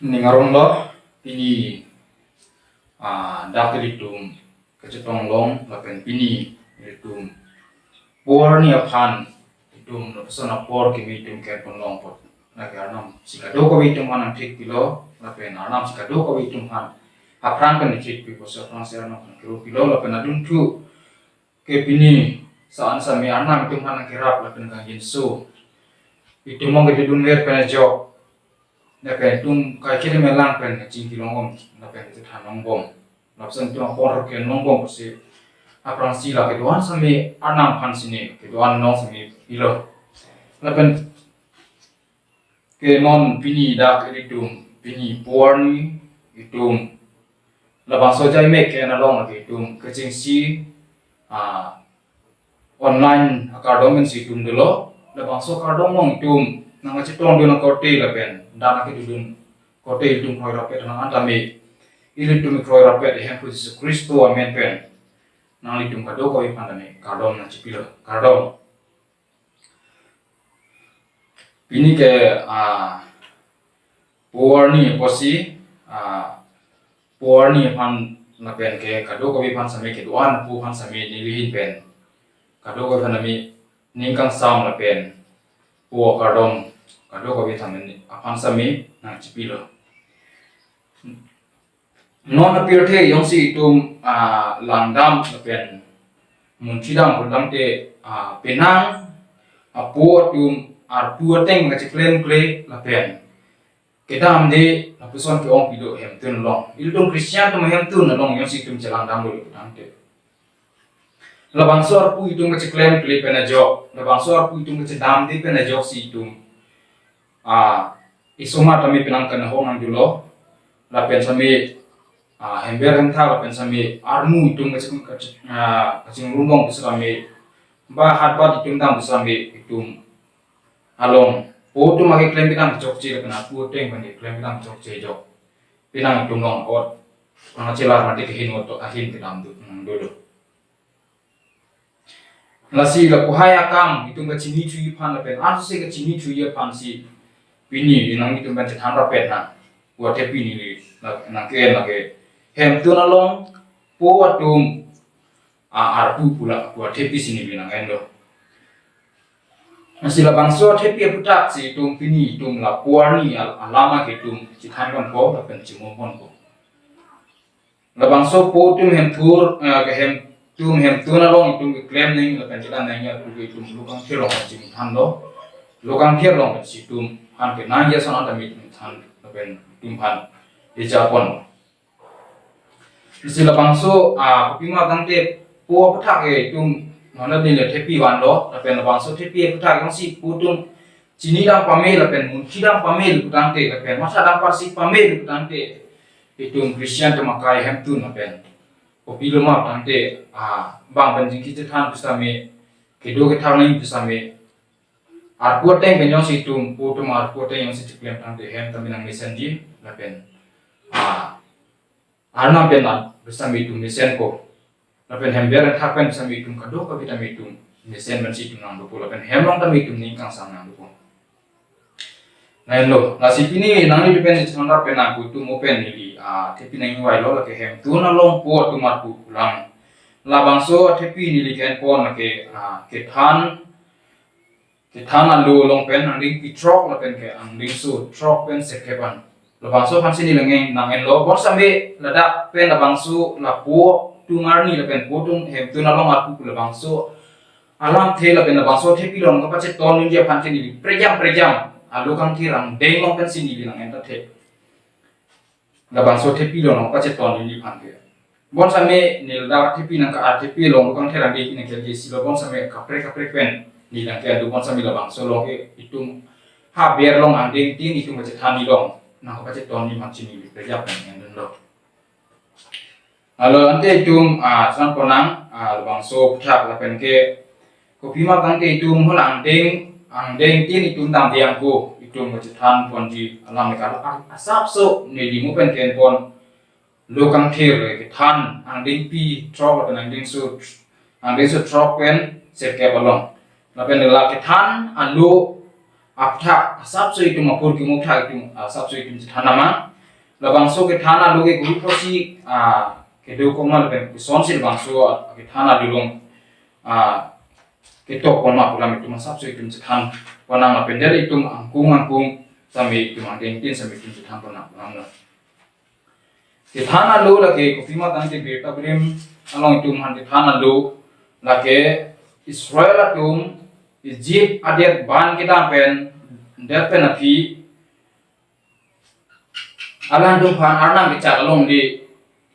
Ningarong lo pini dakilitum kecetong long lapen pini ilitum por ni aphan itum no pesona por kimi itum kerpon long pot na karnam sikado ko itum manam thik pilo lapen arnam sikado ko itum han apran kan thik pi ko sa frang ser no kro pilo lapen adun thu ke pini saan sami arnam itum han kirap lapen ka jinsu itum mong ke dun wer pen jok na pen tum kai kiri melang pen ching kilongom na pen te thanong bom lapsan tum por ke nong bom se aprang sila ke doan sami anam phan sini ke doan nong sami ilo na pen ke non pini dak itum pini porni itum labang sojai mek ke na long ke itum ke ching si online academy si itum delo labang so kadong mong itum nang chitong dun kote lapen dana ke dun kote itum khoi rapet nang antame ilitum khoi rapet hem Jesus Kristo amen pen nang itum kado ko ipandane kadom na chipilo kadom pini ke porni posi porni pan na pen ke kado ko ipan same ke duan pu pan same nilihin pen kado ko panami ningkang sam la pen pu kadom kado ko vitamin apan sami na chipilo non appear the yong si tum langdam la pen munchidam pulangte penang apu tum arpu teng ka chiklem kle la pen kedam de la person ke ong pido hem tun long ilung Christian tum hem tun long yong si tum langdam lo pulangte la bangsor pu itum ka chiklem kle pena jok la bangsor pu itum ka dam de pena jok si tum isoma tami pinang kana honang dulo la pen sami hember kan tha la pen sami armu itum kacing rumong bisami ba hat ba itum dam bisami itum along po tu magi klem pinang jok chi kana pu teng ban klem pinang jok chi jok pinang itum long ot ang chilar mati ke hin to ahin pinam du dulu lasi la kuhaya kam itum ka chini chui phan la pen an se ka chini chui phan si pini inang itum ban chan ra pet na wa te pini na ke hem tu na long po atum arpu pula wa te pi sini binang endo masila bangso te pi putak si itum pini itum la puarni alama ke itum chithan kon ko la pen chimon kon ko la bangso po tum hem thur ke hem tum hem tu na long itum claim ning la pen chitan nang ya tu itum lukang thiro chim than lo lukang thier long si tum han ke nang ya son ta mi than la pen tum han e ja kon sila bangso kupima tangte po putak e tum mana din le thepi wan lo la pen bangso thepi putak yang si putum chini dam pamel la pen mun chidam pamel putangte la pen masa dam parsi pamel putangte itum Christian te makai hem tu na pen opilo ma tangte bang banjing ki than pusame kedo ke thang ning pusame arpu teng ben yong si tum putum arpu teng yong si chiklem tangte hem taminang mesen ji la pen arna pen na pusame tum mesen ko la pen hem ber thak pen pusame tum kado ka vitamin tum mesen ban si tum nang do la pen hem long tamin tum ning kang sang nang do nain lo nasi pini nang ni depend ci nang pen na ku tum open ni tepi nang wai lo la ke hem tu na long po tu mar pu lang la bangso tepi ni li ken pon na ke than alu long pen ang ring pi trok la pen ke ang ring su trok pen se ke ban la bangso han sini lang nang en lo bon sambe la da pen la bangso la po tu ngar ni la pen po tum hem tu na long ar pu la bangso alam the la pen la bangso tepi long ka pa che ton ni je phan ni prejam alu kang thirang deng long pen sini li nang en ta the la bangso tepi long ka che ton ni phan ke bon same nil da tepi nang ka tepi long kang thirang de ni ke ji si lo bon same ka pre pen ni nang ke du bon same la bangso long ke itum ha ber long ang ding tin itum ka che than ni long nang ka che ton ni man sini li prejam en den lo alo ante itum san ponang la bangso phak la pen ke ko pima kang ke itum holang deng tin itum dam diang ko itum ka che than pon ji alam ka asap so ne di mu pen ken pon lokang thir ke than ang ding pi trok la pen ang ding su trok pen se ke balong la pen la ke than alu aptha asap so itum apur ki mu thak itum asap so itum thanama labang so ke thana loge guru posi ke do ko mal ben son sil bang so ke thana dilong ke tok kon ma pulam itu masap so itum chan pona ma pendel itum angkung sami itum angeng tin sami itum chan pona pulam ke thana lo la ke kofima tan ke beta brim along itum han ke thana lo la ke Israel atum Egypt adet ban kita pen det pen api alan dum pan arnam bicara along di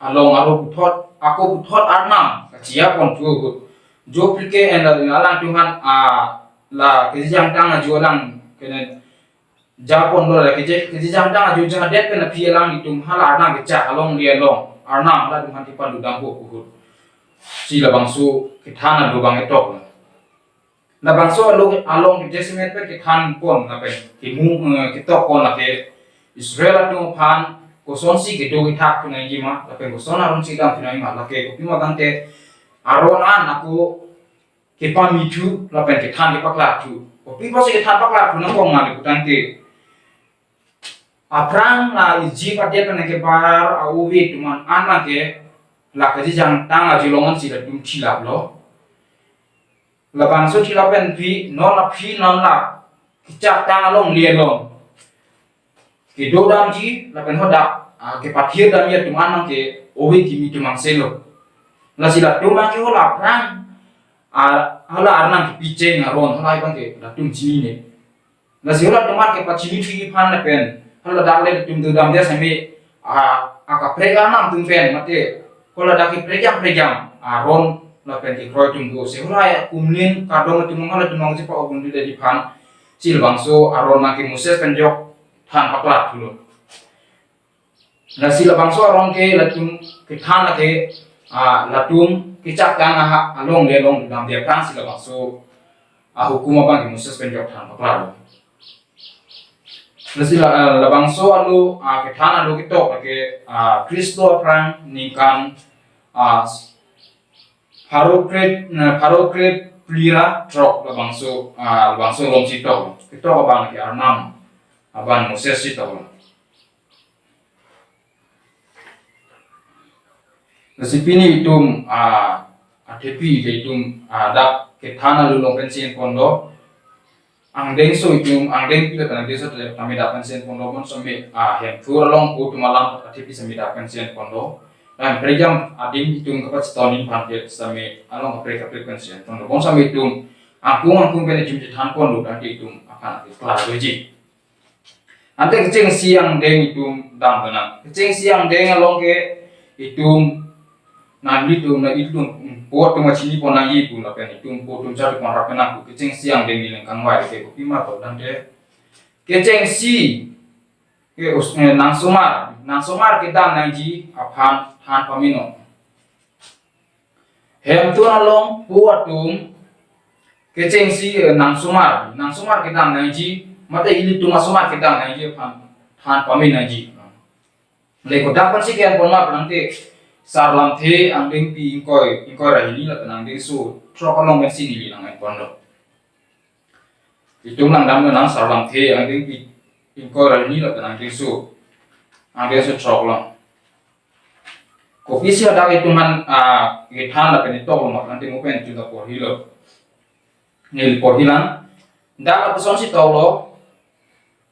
along aro puthot aku puthot arnam kachia pon tu jo plike en alan tuhan la kejang tang jo lang kene japon do la kejang tang jo jang det pen api alang itum hal arnam bicara along di along arnam la tuhan tipan du dampo kuhut sila bangsu kithana do bang etok na bangso along ke jesimet pe ke khan pon na pe ke mu ke tok pon na ke Israel tu phan ko sonsi ke do ithak tu nai ma la pe ko sona ron si dam tu nai ma la ke ko pima dante aron an aku ke pa mi tu la pe ke khan ke pakla tu ko pi se ke khan pakla tu na ko ma ku dante aprang na Egypt ade pe na ke bar au vi tu man an na ke la ke jang tang a jilongan si la tum thilap lo labang so thila pen phi non la phi non la kichak tang along lian long ke do dam ji la pen hoda ke pathir dam ya tuman mang ke ohi kimi tumang selo la sila tumang ke hola prang hala arnang ke piche ngaron hola bang ke la tum chini ne la sila tumang ke pachini thi phan la pen hala dagle tum do dam dia sami ka prega nam tum pen mate hola daki prejam ron la pen ke kroi tum go se hola kumlin kadong tum ngala tum ngji pa obun di phan sil bangso aron ma ke muses pen jok than paklat dulu la sila bangso aron ke latum ke than la ke latum kicak kang along le long dam dia kan sila bangso hukuma bang ke muses pen jok than paklat la sila la bangso alu ke than alu ke tok ke Kristo prang ningkan Harokret plira trok bangso rom sitok kita abang ke arnam aban Moses sitok nasipini itum atepi ke itum dak ke thana lulong pensiun pondo ang deng so itum ang deng pila tanang desa tele kami dak pensiun pondo mon somi hem furalong ku tumalam atepi sami dak pensiun pondo dan prejam adim itum kapat stonin pantet sami along frekuensi tondo bon sami itum angkung pene jumti than pon lu nanti itum akan kelas loji ante kecing siang deng itum dam benang kecing siang deng along ke itum nanti itum na itum pot tuma chini pon nagi pun la pen itum pot tum jadu pon rapena ku kecing siang deng dileng kangwai ke ko pima to dan de kecing si ke nang sumar ke dam nagi aphan han pamino hem tu along puatum keceng si nang sumar kita nangi mata ili tu masumar kita nangi han pamin nangi le ko dapat si kian pon ma nanti sarlam the angding pi ingkoi rahini la tanang de su trok along men si ni nang pondo itu nang dam nang sarlam the angding pi ingkoi rahini la tanang de su angde su trok long kopi sia dak itu man ke than la pen to mo nanti mo pen juga por hilo nil por hilang dak la son si to lo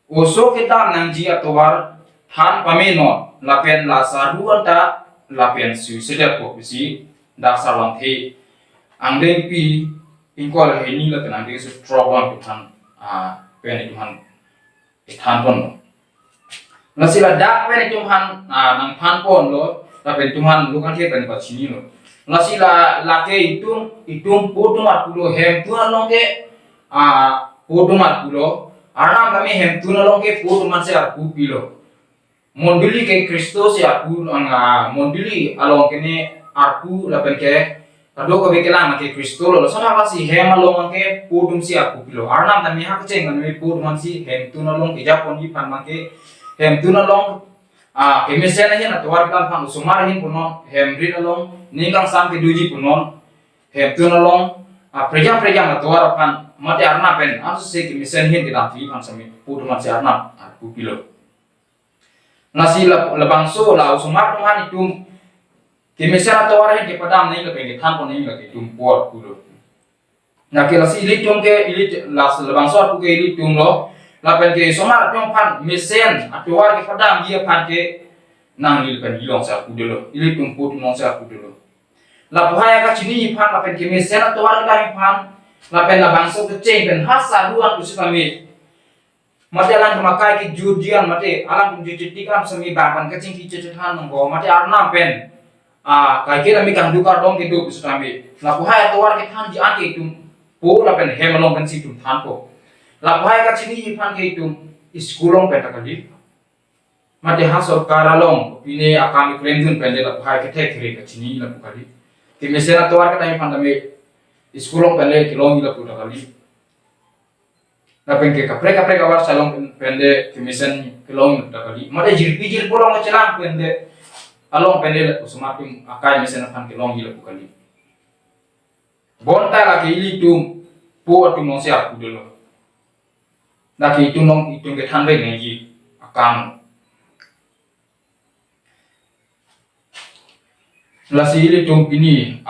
uso kita nangji atowar than pameno la pen la saruan ta la pen su sedap ko bisi dak salang the angdeng pi ingko la heni la pen angde su trobon tu than pen itu han than pon la sila dak pen itu han nang than pon lo tapi Tuhan lu kan kita ni sini lo. Nasi la ke itung podo mat pulo hem Tuhan long ke podo mat pulo. Arnam kami hem Tuhan long ke podo mat se aku pilo. Monduli ke Kristo se aku monduli along kene aku la ke kado ko bekelang ke Kristo lo. Sana kasi hem along ke podo se aku pilo. Arnam kami hak ceng kami podo mat si hem Tuhan long ke Japon di pan ke hem Tuhan long kemisian aja na tuar kan pang sumar hin punon hem rin along ningkang sam ke duji punon hem tun along prejam na tuar pan mate arna pen asu se kemisian hin kita fi pan sami putu mat se arna aku pilo nasi labang so la usumar tuman itum kimesera tawar ke padam nahi lapen ke than ko nahi lage tum por kulo na ke lasi ili tum ke ili las labang so ku ke ili tum lo lapen ke somar tum pan mesen atwar ke padam dia pan ke nang ili pen ilong sa kulo ili tum put non sa kulo la puhaya ka chini pan lapen ke mesen atwar ka pan lapen labang so ke cheng pen hasa ruang kusukami mate alang makai ki judian mate alang jujutikan semi bapan kecing ki cecetan nonggo mate arna pen kai kira mi kang dukar dong ki duk sutami la puhai tawar ki than ji ake tum po la pen hemalong pen si tum than po la puhai ka chini pan ki tum iskulong pen takali mate hasor karalong pine akami klendun pen la puhai ki tek re ka chini la pukali ki mesena tawar ka tai pan dame iskulong pen le kilong la putakali na penke kapre kawar salong pende kemisen kelong takali made jirpijil polong celang pende along pende usumatum akai misen pan kelong gila kali bonta la ke ili tum po atu non sia aku dulu na ke itu nong itu ke thanbe ngi akan la si ili tum ini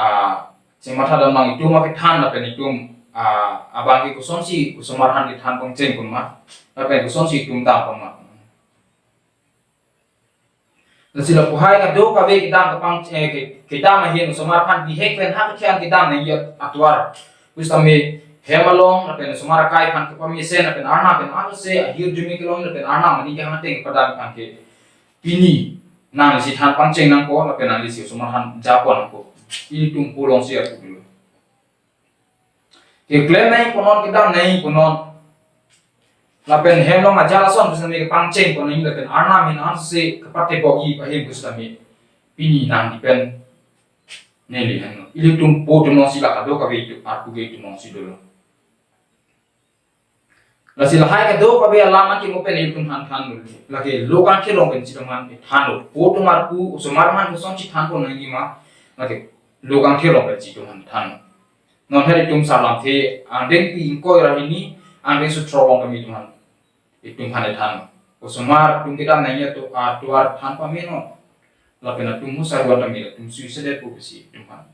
semata damang itu make than la pen itu abang ki kusonsi kusumarhan di than pongceng kunma apa kusonsi tum tam pama lasila puhai ka do ka ve kita pang kita mahin sumarhan di hek pen hak kian kita na ya atwar kustame hemalong na pen sumara kai pan ka pamisen na pen arna pen anu se ahir jumi kilong na pen arna mani ka hateng padam kan ke pini nang si than pangceng nang ko na pen ali si sumarhan japon ko ini tum pulong sia ku dulu ke klaim nahi konon kita nahi konon lapen hemlo majala son bisami ke pangceng konon ini lapen arna min anse kapate bogi pahim kusami pini nang dipen neli hano ili tum po tum non sila kado ka itu aku ge tum non sidolo la sila hai ka do ka be alama ki mo pen tum han than dulu la ke lokan ke long pen sidaman thano po tum arku usumar man kuson chi than ko nahi ma la ke lokan ke long pen sidaman thano non hari tum salam the andeng pi ko rahini andeng su trobong kami tuhan itum hane than usumar tum kita nanya to atuar than pameno la pena tum musar wa kami tum suicide ko besi tuhan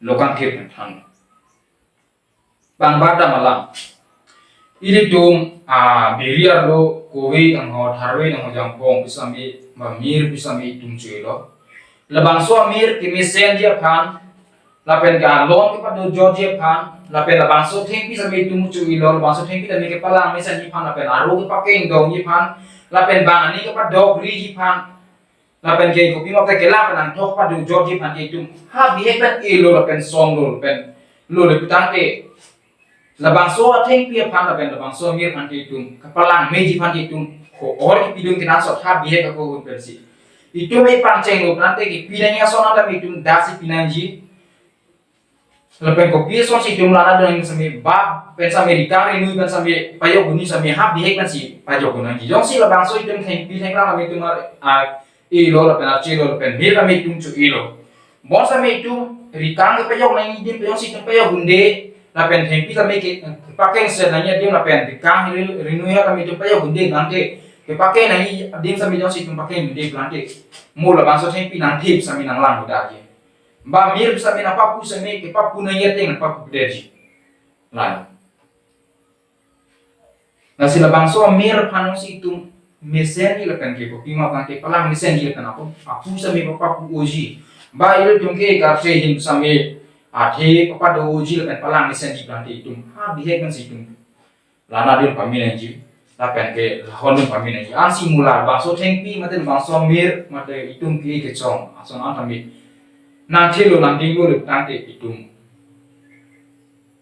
lokan ke than bang bada malam ini tum beriar lo kowe ang ho tharwe ang ho jampong bisami mamir bisami tum chuelo labang so amir kimisen dia pan lapen ka long ke padu George pan lapen la bangso thengpi sami tu mucu ilo bangso thengpi tami ke palang mesan ji pan lapen aro ke pakeng dong ji pan lapen bang ani ke padu gri ji pan lapen ke ko pimo ke la pan thok padu George pan ke tu ha bi hek ilo lapen song lo lapen lo le pitante la bangso thengpi pan lapen la bangso mir pan ke tu ke palang meji pan ke tu ko or ke pidung ke nasot ha bi hek ko pensi itu me pangceng lo nante ke pinanya sona da me tu dasi pinanji lepen kopi so si jumlah ada yang sami bab pensa Amerika ini pensa me payo guni sami hab dihek kan si payo guna ji jong si labang so item theng pi theng ram me tumar ilo lepen achi lo lepen mir me tum chu ilo bon sami itu rikang ke payo nang idim payo si tum payo gunde lepen theng pi sami ke pakeng sedanya dim lepen rikang rinu ya kami tum payo gunde nanti ke pakeng nang dim sami jong si tum pakeng gunde nanti mo labang so theng pi nang tip sami nang lang udah ba mir bisa mina papu sami ke papu na yeteng papu deji lan na sila bangso mir panong si itu mesen ni lekan ke kopi ma kan ke palang mesen ni lekan aku sami papu oji ba ile tum ke kapse hin sami athe papa do oji lekan palang mesen di kan itu ha bihe kan si tum lana din pamina ji lapen ke honun pamina ji ansi mula bangso thengpi maten bangso mir mate itum ke chong ason antami nang chilo nang dinggo le tante itum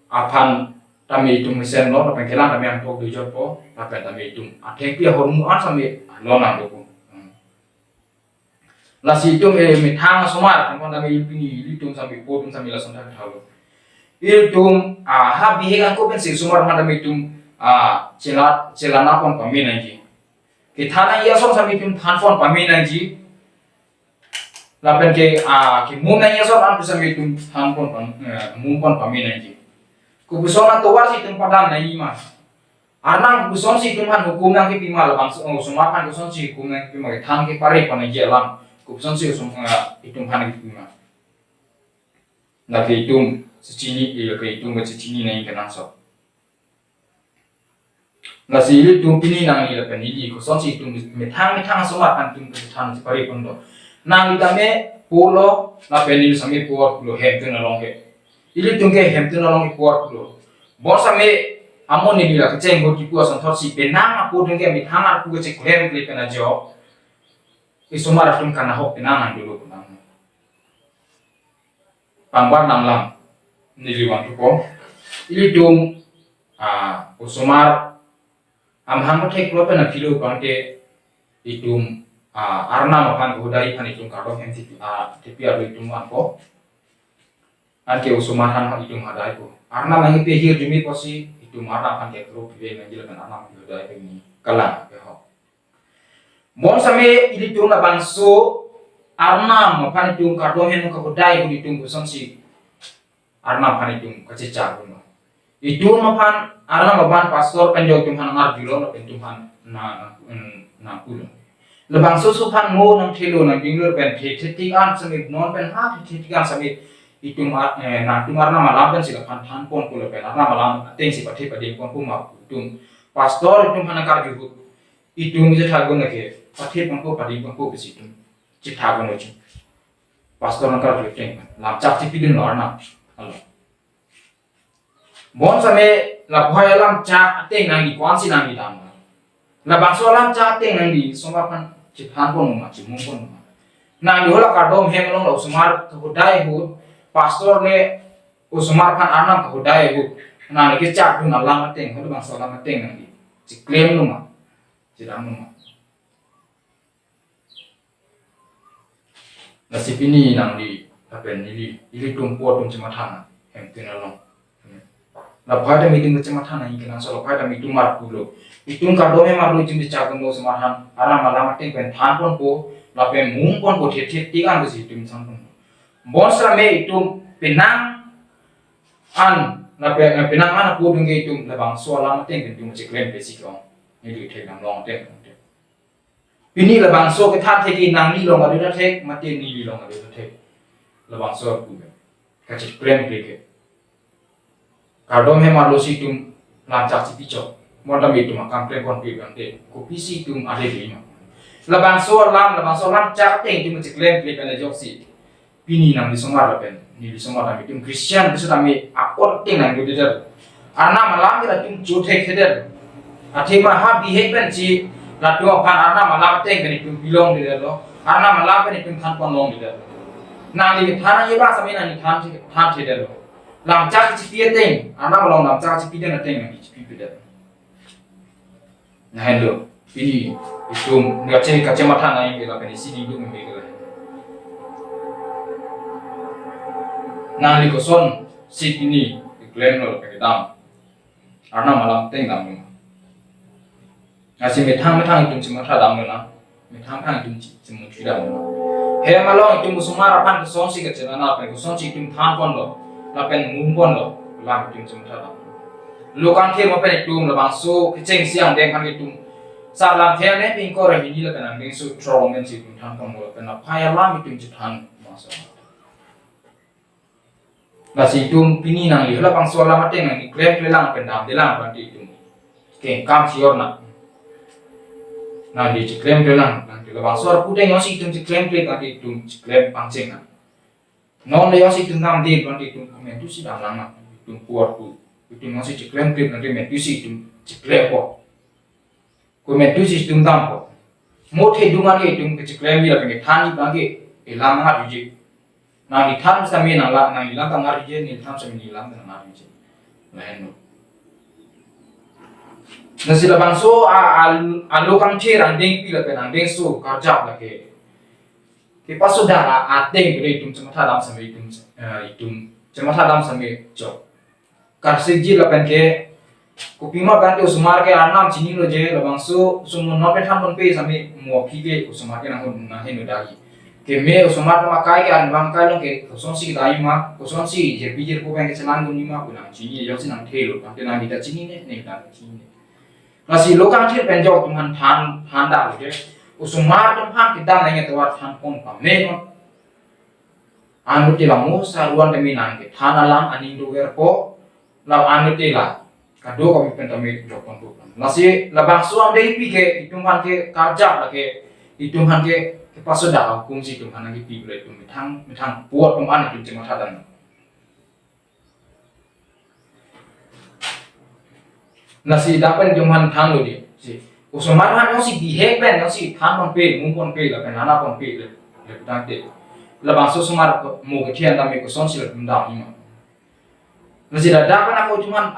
apan tami itum mesen lo na pengkelan tami ang tok dujot po apan tami itum atheng pia hormu an sami lo nang doku la si itum me thang somar kon tami ipini itum sami po tum sami la sonda thalo itum ha bihe kan ko ben si somar man tami itum celana pon pamina ji ke thana ya som sami itum than pon pamina ji lapen ke mum na yeso an bisa mitum hampon pan mum pon pamina ji ku busona to wasi tum padam na ima Anang kuson si tuman hukum yang kipima labang sumapan kuson si hukum yang kipima tang ke pare panai jelam kuson si itum han kipima. Na ke itum secini ke itum ke secini na ingkan so. Na si itum pini nang ila penidi kuson si itum metang sumapan itum ke tang ke pare pondo. Nang itame polo na penil sami puar pulo hem tu na longke. Ili tungke hem tu na longke puar pulo. Bon sami amon ni bila keceng boti puas antar si penang aku tungke metang aku kecek hem kli pena job. Isumar tum kana hok penangan dulu penang. Pangbar namlam nili wantu ko. Ili tung usumar amhang tek lo pena kilo bangke itum arna makan godai kan itum kado hem tipi adu itum anko. Anke usumar han itum hadai ko. Arna mangi pehir jumi posi itum arna kan ke kro pibe ngajil kan arna godai peni kalang ke ho. Mon same ili tum na bangso arna makan itum kado hem ka godai ko itum kuson si arna kan itum kaceca ko. Itum makan arna maban pastor penjau itum han ngar bilo na itum han na kulo. Lebang susupan mo nang thelo nang dinglor pen thetikan samit non pen ha thetikan samit itum na tumar na malam pen sila kan than pon kulo pen arna malam teng si pathe pade pon puma itum pastor itum hanakar juhu itum je thagon ke pathe pon ko pade pon ko besitum je thagon ochu pastor nakar juhu teng lam chak ti pidin lor na alo bon same la bhai lam chak teng nang di kwan si nang di dam la bangso lam chak teng nang di somapan cipan pun mama cimung pun mama. Nah di hola kadom hem long usumar kehudai bu pastor ne usumar pan anam kehudai bu. Nah ni kecak tu nalang mateng, kalau bangsa lam mateng nanti. Ciklem numa, cidam numa. Nasib ini nang di apa ni ili tumpu tum cimatana hem tu nalong. Lapar dah meeting cimatana ini kena so lapar dah meeting marpulo. Itung kadom hem malu cim dicakun lo semahan arah malam mateng pen than pon ko lapen mung pon ko thet tikan besi itung sampun bonsra me itung penang an lapen penang an aku dungge itung labang soala mateng pen itung ciklem besi ko ni di thek nang long teng pini labang so ke that thek nang ni long adu thek mateng ni long adu thek labang so ku ka ciklem ke kadom hem malu si itung lancak si pico modal itu makam prekon pibante kopi si tum ada di mana labang so lam cak teng itu macam klaim klaim pada joksi pini nang di somar lapen ni di somar kami tum Christian besu kami akor teng nang di der anak malam kita tum jotek heder ati mah habi hepen si latu pan anak malam teng kan itu bilong di der lo anak malam kan itu kan pon long di der nang di thana ye ba sami nang di than heder lo lam cak ci pie teng anak malam lam cak ci pie teng nang di pie der. Nah hello, ini itu kacamata naik ke lapan sini itu memang. Nah di koson seat ini diklaim oleh pengedam, karena malam tengah rumah. Nasi metang itu cuma ada mana, metang itu cuma tidak mana. Hei malam itu musumar apa koson si kecil, apa koson si itu than pon lo, lapan mumpon lo, lam itu cuma ada. Lokan ke apa itu labang so keceng siang dengan itu salam ke ne pingkor ini lah kan angin so strong men situ tan kamu kan apa ya lam itu cetan masa nasi itu pini nang lihat labang so lama teng nang klem klelang pendam delang berarti itu ke kam sior nak nah di klem klelang nanti labang so puteng yang si itu klem klem nanti itu klem pancing nak non yang si itu nang di berarti itu komen itu sih dah lama itu kuat tu itu masih ciklem klip nanti medusi itu ciklem po, ko medusi itu tampo, mau hedungan itu ke ciklem bila pengen tani bagi elang ngar uji, nang di tan sami nala nang ilang ngar uji ni tan sami ilang ngar uji, lain. Nasi labang so alu kang cerang deng bila penang deng so kerja lagi, ke pas sudah ateng beri itu cuma dalam sami itu cuma dalam sami job. Karseji lapan ke kupima kan ke usumar ke anam cini lo je labang so sumun nopen han pon pe sami mo pige usumar ke nang na henu dagi ke me usumar ma kai ke an bang kai lo ke koson si dai ma koson si je pije ko bang ke selang ni ma kuna cini yo sinang thelo kan ke nang kita cini ne ta cini nasi lokang thil pen jok tuman than da le usumar tum han kita nanya tuar than pon pamen anu ti lamu saruan demi nang ke than alam ani do ger po law anu ti la kado kami pen tami jok pon bu nasi labang suam dei pi ke itum han ke karja la ke itum han ke pasoda hukum si tum han ke pi bre tum mitang puat tum an tum cema thadan nasi dapat juman thang lo di si usumar han yang si behave ben yang si thang pon pe mung pon pe la pen ana pon pe le tang te la bang so sumar mo ke thian dami ko son si la tum da ni ma nasi da dapat aku juman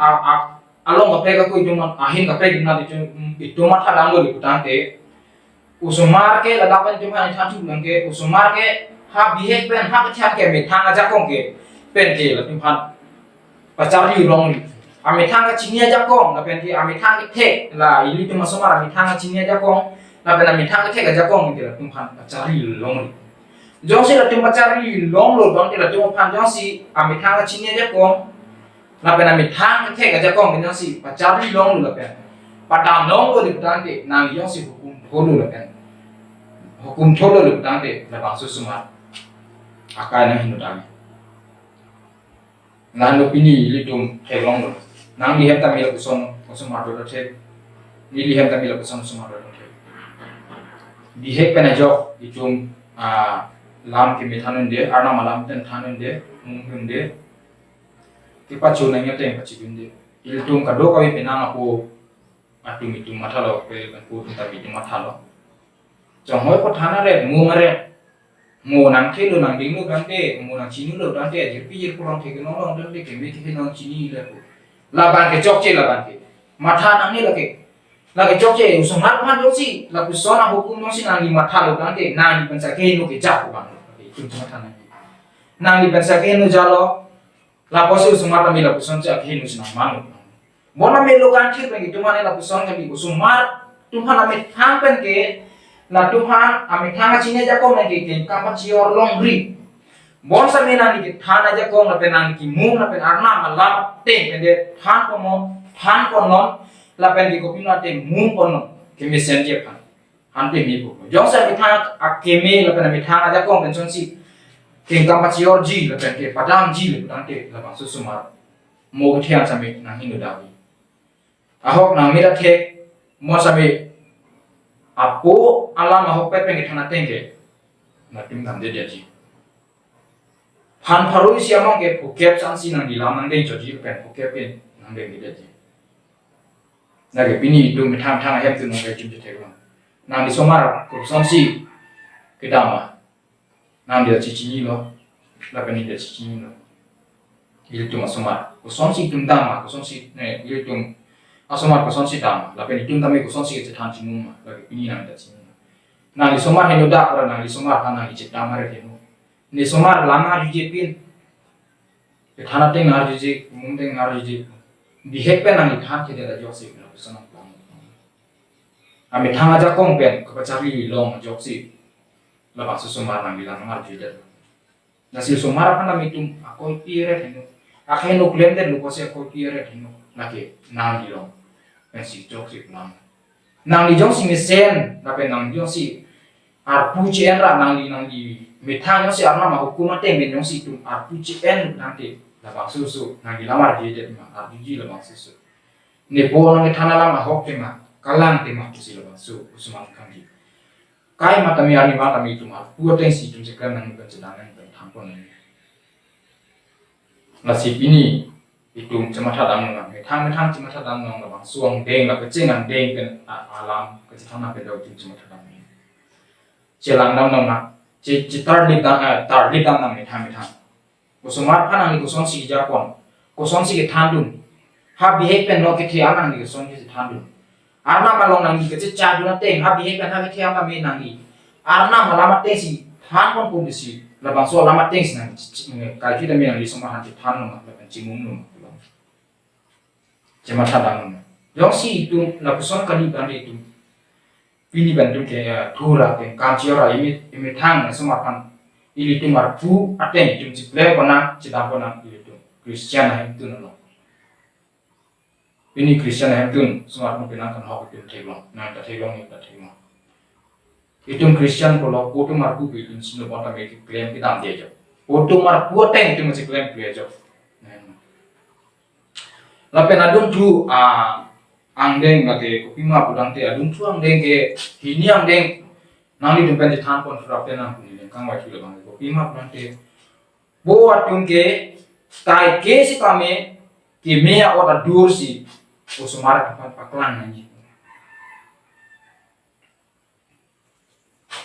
along ka pe ka ko juman ahin ka pe gina di itu ma thadang lo di tang te usumar ke la dapat juman thang tu lang ke usumar ke ha behave ben ha ka thian ke me thang aja kong ke pen ke la tum han pachari rong ni ame thang ka chinia jakong la pen ti ame thang ke the la ili tu masomar ame thang ka chinia jakong la pen ame thang ke the ka jakong ni la tum phan pachari long jong si la tum pachari long lo dong ti la tum phan jong si ame thang ka chinia jakong la pen ame thang ke the ka jakong ni jong si pachari long lo la pen padam long lo di tan ti nang jong si hukum tholo la pen hukum tholo lo tan ti la bang su sumar akai na hinu dami nan lo pini li tum the long lo nang lihat kami laku son kosong mardo dote, ni lihat kami laku son kosong mardo dote. Dihek penajok itum lam kami thanun de, arna malam ten thanun de, mungkin de. Kipa cuna nya ten pacibin de. Iltum kado kami penang aku atum itum matalo pe aku tapi itum matalo. Jangan kau thana re, mu nang thelo nang dingu dante, mu nang chinu lo dante, jirpi kurang theke nong dante kami theke nong chini le. Laban ke jokje laban ke matha nang ni lake jokje usumar man joksi la kusona hukum no sin nang matha lo dante nang ni pensa ke no ke jak ban itu matha nang ni pensa ke no jalo la posi usumar mi la kuson ja ke no sin manu bona me lo kan thir pengi tumane la kuson ke bi usumar tuhan ame thang pen ke la tuhan ame thang chine ja ko me ke kam pa chior long ri bon sa mena ni than aja ko na penang ki mung na pen arna malam te pende than ko non la pen ki ko pina te mung ko non ke me sen je phan han te mi ko jong sa mi than akeme la pen mi than aja ko pen son si ke kam pa chior ji la pen ke padam ji le tan te la bang su sumar mo thian sa mi na hindu dawi ahok na mi ra the mo sa mi apo alam ahok pe pen ki thana tenge na tim nam de dia ji han paroi siamong ke phuket chansi nang di lam nang dei choji pen phuket pen nang dei mi de ji na ke pini du mi tham hem tu nong ke chim je thek nang di somar ko samsi ke dama nang dia chi chi lo la pen ni de chi chi lo il tu somar ko samsi tum dama ko samsi ne il tum asomar ko samsi dama la pen tum dama ko samsi ke than chi mum la ke pini nang de chi nang di somar henu da ora nang di somar nang di chit dama re henu ni somar lama juje pin ke thana te ngar juje mung te ngar juje bihek pen nang than ke da joksi na sono ame thanga ja kong pen ko pachari long joksi la ba su somar nang bilang ngar juje na si somar pa na mitum akoi pire henu akhe no klender lu ko se akoi pire henu na ke nang di long pen si joksi nang di joksi mi sen na pen nang joksi ar puji enra nang di mitang si arna ma hukum te men si tum ar puji en nanti la bang susu nang di lamar je ma ar ji la bang susu ne po nang thana lama hok te ma kalang te ma si la bang su usman kan ji kai ma tami ani ma tami tum ar pu te si tum se kan nang kan sedang nang thang pon ni nasib ini itu cemata dam nang thang cemata dam nang la bang suang deng la kecengan deng kan alam ke thana pe dau cemata dam ni celang dam nang ci tar lip dam nang mi thang kusumar phanang ni kuson si japon kuson si ke thandun ha bihek pen no ke thia nang ni kuson ke thandun arna malong nang ni ke cha du na teng ha bihek pen ha ke thia ma me nang ni arna malama te si than pon pun si la bang so lama teng si nang kai ki da me nang ni soma han ti than no ma la chi mum no jema thadang no yong si tu la kuson kan ni ban itu pini bantu ke thura ke kanchiora imi thang smartphone ili tumar pu aten tum chiple bana chidam bana ili tum christian hai tu no ini Christian hemtun smart mo pinang kan hok itum teglong na ta teglong ni ta teglong itum Christian polo potu marku itum sino pota me claim kita dia jo potu marku teng itum si claim dia jo lapen adun tu angdeng ngake kupima budang te adun tu angdeng ke hini angdeng nang ni tumpen di than pon frappe nang ni kang wa chule bang kupima budang te bo atum ke tai ke si kame ke mea ora dur si usumara tempat paklan nanti.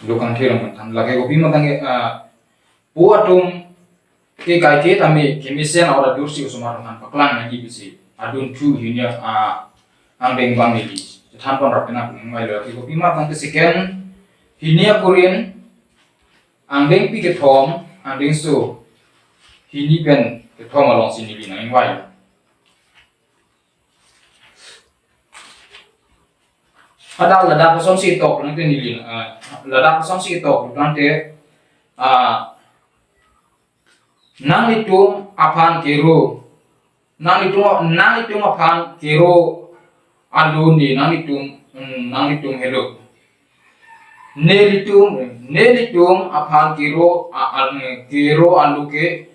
Lokang thirang kan lagi kopi makan ke buatum ke kai ke tami kemisen ora dursi usumara tempat paklan nanti bisi adun tu hinya angdeng bang ini. Tanpa rapena pengai lagi kopi makan ke sekian hinya Korean angdeng pi ke thom angdeng so hini pen ke thom along sini bina ingwai. Ada lada kosong si tok nanti nilin, lada kosong si tok nanti nang itu apan kero, nang itu apan kero alun di nang itu hello, nel itu apan kero alu ke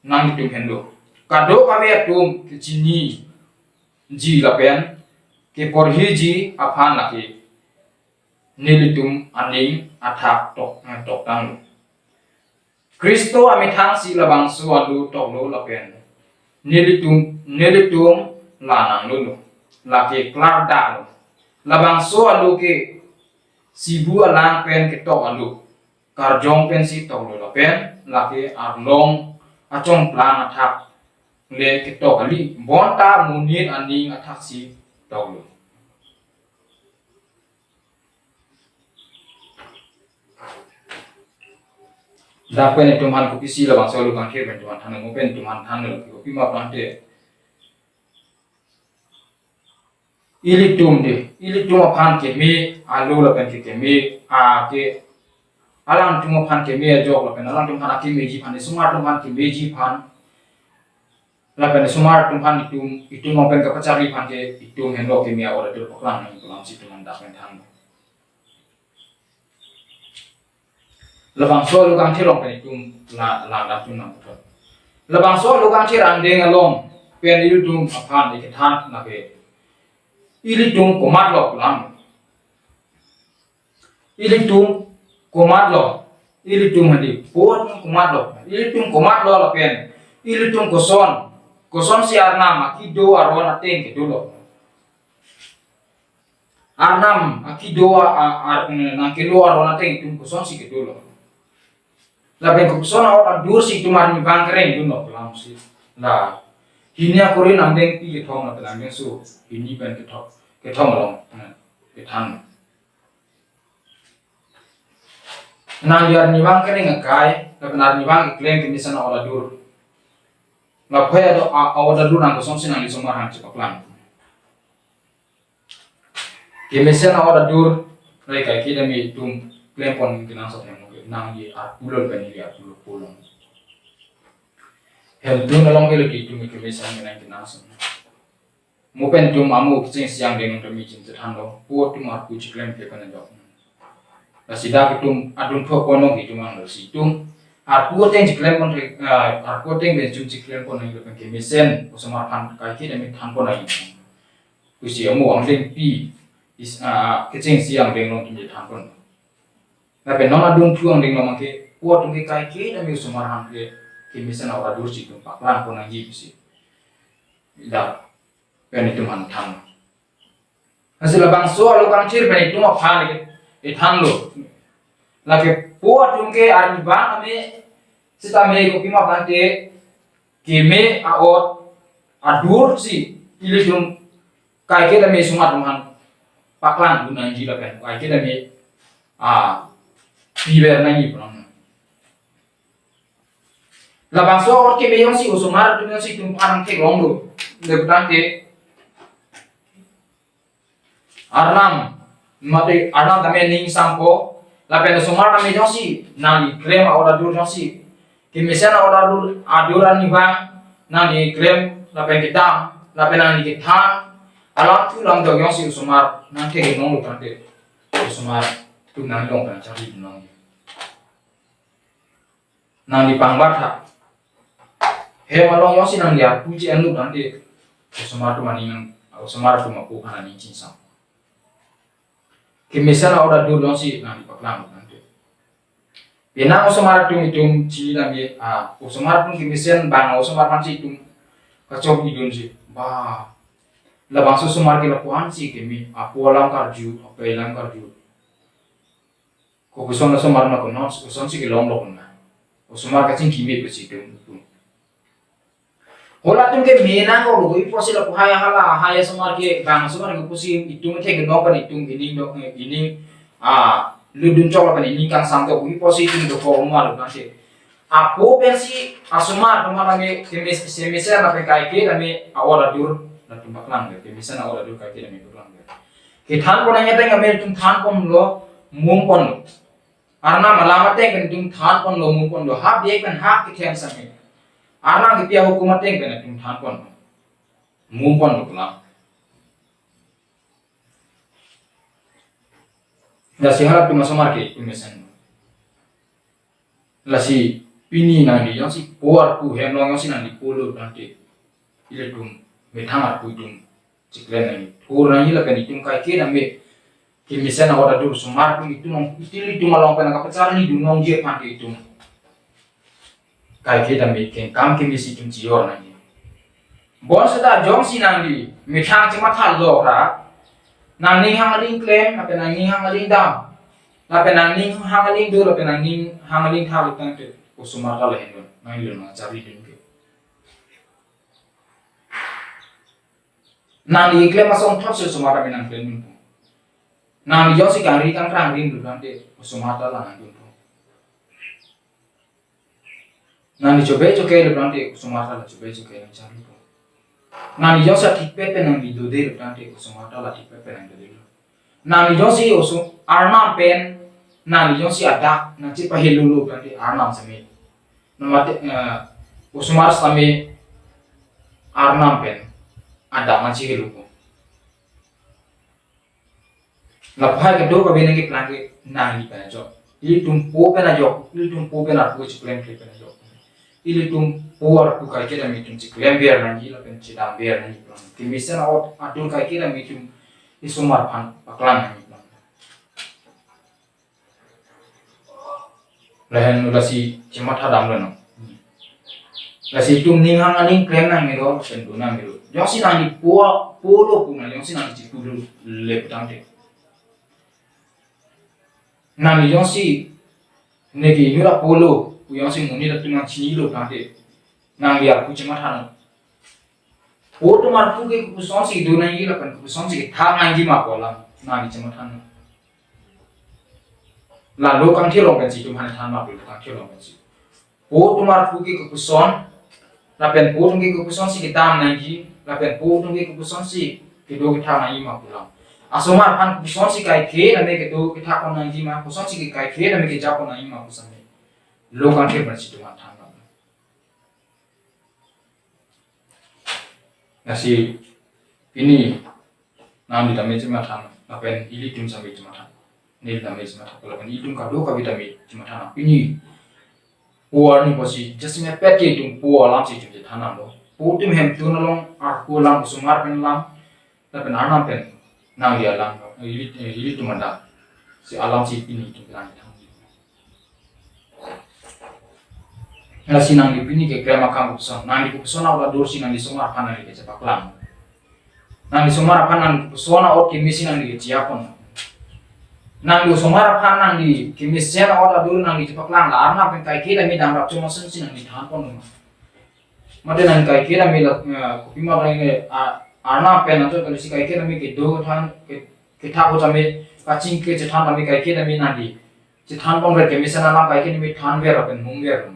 nang itu hello, kado kami atum kecini ji lapen ke porhiji aphan laki nilitum aning athak tok tang Kristo amithang si labang su alu tok lo lapen nilitum lanang lulu laki klar da lo labang su alu ke sibu alang pen ke tok alu karjong pen si tok lo lapen laki arlong achong plang athak le ke tok ali bonta munit aning athak si taulo. Dapen itu man kopi sila bang selalu kan kira bentuan tanah ngopen tuman tanah lagi kopi mah plante. Ili tum apaan kemi alu lapen kemi ke alang tum apaan kemi ajok lapen alang tum apaan kemi jipan semua tum apaan kemi jipan. Lapen sumar tumpan itu ngopen ke pecari panke itu hendak kimia ora tu poklan nang tulang situ mandak mentang. Lebang so lukang tirong pen itu la tu nang betul. Lebang so lukang tirang deng along pen itu tum apan ikan nake. Ili tum komat lo pulang. Ili tum komat lo. Ili tum hadi pot komat lo. Ili tum komat lo lapen. Ili tum koson si Arnam akido aron ateng ke dulu. Arnam akido nang kilo aron ateng tum koson si ke dulu. Lapen koson awak dur si tumar ni bang keren dulu pelam si. Lah hini aku rin amdeng pi ke thong na pelam su hini pen ke thong along ke thang. Nang yar ni bang keren ngakai lapen ar ni bang iklem ke misan awak dur. Ngapai ada awal dulu nang kosong sih nang di sumar hang cepat lang. Kemisian awal dulu, mereka kita mi tum klempon kinang satu yang mungkin nang di arpulon kan di arpulon pulon. Heltu nolong kelo di tum kemisian kinang satu. Mupen tum amu kecing siang dengan demi cinta handong, puat tum arpu ciklem kepan jauh. Nasidak tum adun pok ponong itu mang si tum. Arpu teng ciklem pon arpu teng benjum ciklem pon yang lepen kemisen usama pan kaki demi tan pon lagi usi amu angdeng pi kecing siang deng long tumje tan pon tapi nona dun tuang deng long ke puat tung ke kaki demi usama han ke kemisen awal dursi tum pak lang pon lagi usi dah pen itu man tan hasil abang so alu kangcir pen itu mah pan ke tan lo lagi puat tung ke arni bang ame sita me ko pima kante keme aot adur si ili tum kai ke me sumat man paklan gunan ji lapen kai ke me piber nai pun la bangso or ke me yong si usumar tum si tum parang ke long do le kante arnam mate arnam tame ning sampo lapen sumar tame yong si nani krem aot adur yong si kemisian orang aduran ni bang nang di krem lapen kita lapen nang di kita alam tu lam dog yang si usumar nanti ke nong lu tante usumar tu nang dong kan cari nong nang di pangbat he malong yang si nang dia puji anu tante usumar tu maningan usumar tu mapu kana ni cinsam kemisana ora dulu yang si nang di paklang tante Pina usumar tu itum ci nami usumar tu kemisan bang usumar man si itum kacau idun si ba labang susumar ke lapuan si kemi apu alam karju apa ilang karju ko kuson usumar na kono kuson si ke long long na usumar kacing kimi pe si itum hola tum ke mena ko lo ipo si lapu haya hala haya sumar ke bang sumar ke pusi itum ke no kan itum ini do ini ludun coklat kan ini kan sampai ipo si itum do ko umar nanti apo pensi asumar tumar kami kemis semisa na pe kai ke kami awal adur na tumbak lang ke misalnya awal adur kai ke kami tumbak lang ke than ko nanya teng kami tum than pom lo mung pon lo arna malamat teng kan tum than pon lo mung pon lo hab dia kan hak ke tiang sami arna ke pia hukum teng kan tum than pon mung pon lo lang la si harap tum asumar ke misalnya la si pini nandi yang si puar ku henong yang si nandi polo nanti ile tum methangar ku tum ciklen nani thur nani la kan itum kai ke name ke misana ora dur sumar ku itum nong itili tum along kan ka pacar ni dum nong je pan ke itum kai ke name ken kam ke misi tum jior nani bon sada jong si nandi methang chima thal lo ra nani hangaling claim apa nani hangaling dam apa nani hangaling dur apa nani hangaling thal tante usumar kala hengon nang ilon na cari din ke nang di ikle masong thot se usumar kami nang klen mun nang di josi kang ri kang krang rin du nante usumar kala nang dun nang di cobe du nante usumar kala cobe nang cari du nang di josi tik pe nang di do de du nante usumar kala tik pe nang do de nang di josi usum arnam pen nang di josi adak nang ci pahilulu nante arnam sami namate usumar sami arnam pen ada manci ke lupo lapha ke do ka bene ke plan ke nang ni pen jo ili tum po pen jo ili tum po pen ar ko ci plan ke pen jo ili tum po ar ko kai ke da mi tum ci plan biar nang la pen ci da biar nang plan ke misen out adun kai ke da mi tum isumar pan paklan nang plan lahan ulasi cima thadam lano lasi tum ning hang aning klem nang miro sendu nang miro josi nang di polo ku nang josi nang di pulu le tante nang josi negi nura polo ku josi muni da tunang chini lo tante nang dia ku cima thano foto mar pu ke ku sonsi do nang ila kan ku sonsi ke thang nang ji ma pola nang cima thano lalu kang thilong kan si tum han than ma pu kang thilong kan si po tumar pu ke kupuson lapen po tum ke kupuson si kitam nang ji lapen po tum ke kupuson si kedo kita nang ma pulang asomar pan kupuson si kai ke na me kedo kita kon nang ji ma kupuson si kai ke na me ke japon nang ma kupuson me lo kang thil ban si tum than ma nasi ini nam di dame cuma than lapen ili tum sampai cuma than nil dame cuma than lapen itum kado ka vitami cuma than ini puar ni posi just me pet ke tum puar lam si tum thana lo putum hem tu nalong ar ko lam sumar pen lam ta pen anam pen nang dia lam ili tum anda si alam si ini tum ran thang na sinang di pini ke krema kam kupson nang di kupson awla dor sinang di sumar pana ni ke cepak lam nang di sumar pana kupsona ot ke misinang di ciapon nang di sumar pana di kimisena ot dulu nang di cepak lang la arna pen kai kira mi dang rap cuma sen sinang di than pon mate nang kai kira mi la kupima rang arna pen ato kali si kai kira mi ke do than ke tha ko jame kaching ke cethan mi kai kira mi nang di cethan pon re ke misena nang kai kira mi than ver pen mung ver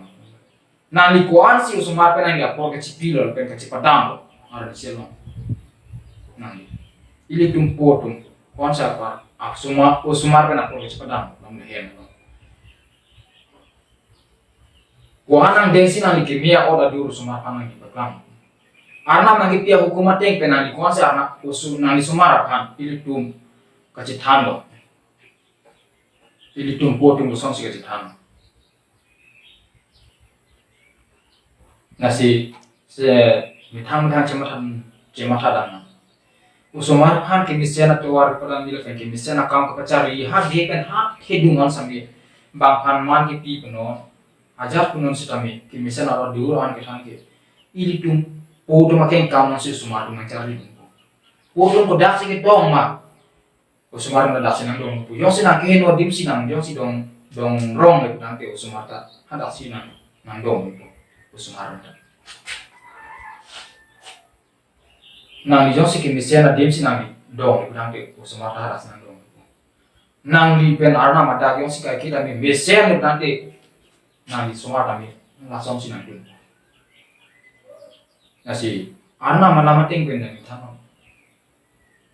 nang di kuan si sumar pen nang di apor ke cipilo pen ke cipadam ara di selo nang ili tumpo tum kuan sa pa sumar pen apor ke cipadam nang de hen kuan nang dengsi nang di kimia oda duru sumar panang di baklang arna nangi pia hukumat teng penali kuasa arna usu nali sumara kan ilitum kacitan lo ilitum potum lo sonsi kacitan nasi se mitang cematan dan usumar han kimisiana tuar pada mila kan kimisiana kam kapacari har he kan hat hedungan sambil bang han man ki pi puno ajar punon sitami kimisiana ro diuran ke han ke ilitum potum makin kam nasi sumar tung cari potum ko dak sikit dong ma usumar na dak sinang dong pu yong sinang ke no dim sinang yong si dong rong le putang ke usumar ta hadak sinang nang dong usumar na nang li jong si kimisiana dim sinang dong putang ke usumar ta hadak sinang dong nang li pen arna mata yong si kai kita mi mesian putang ke nang li sumar ta mi langsung sinang dong nasi arna malama ting pen nang thang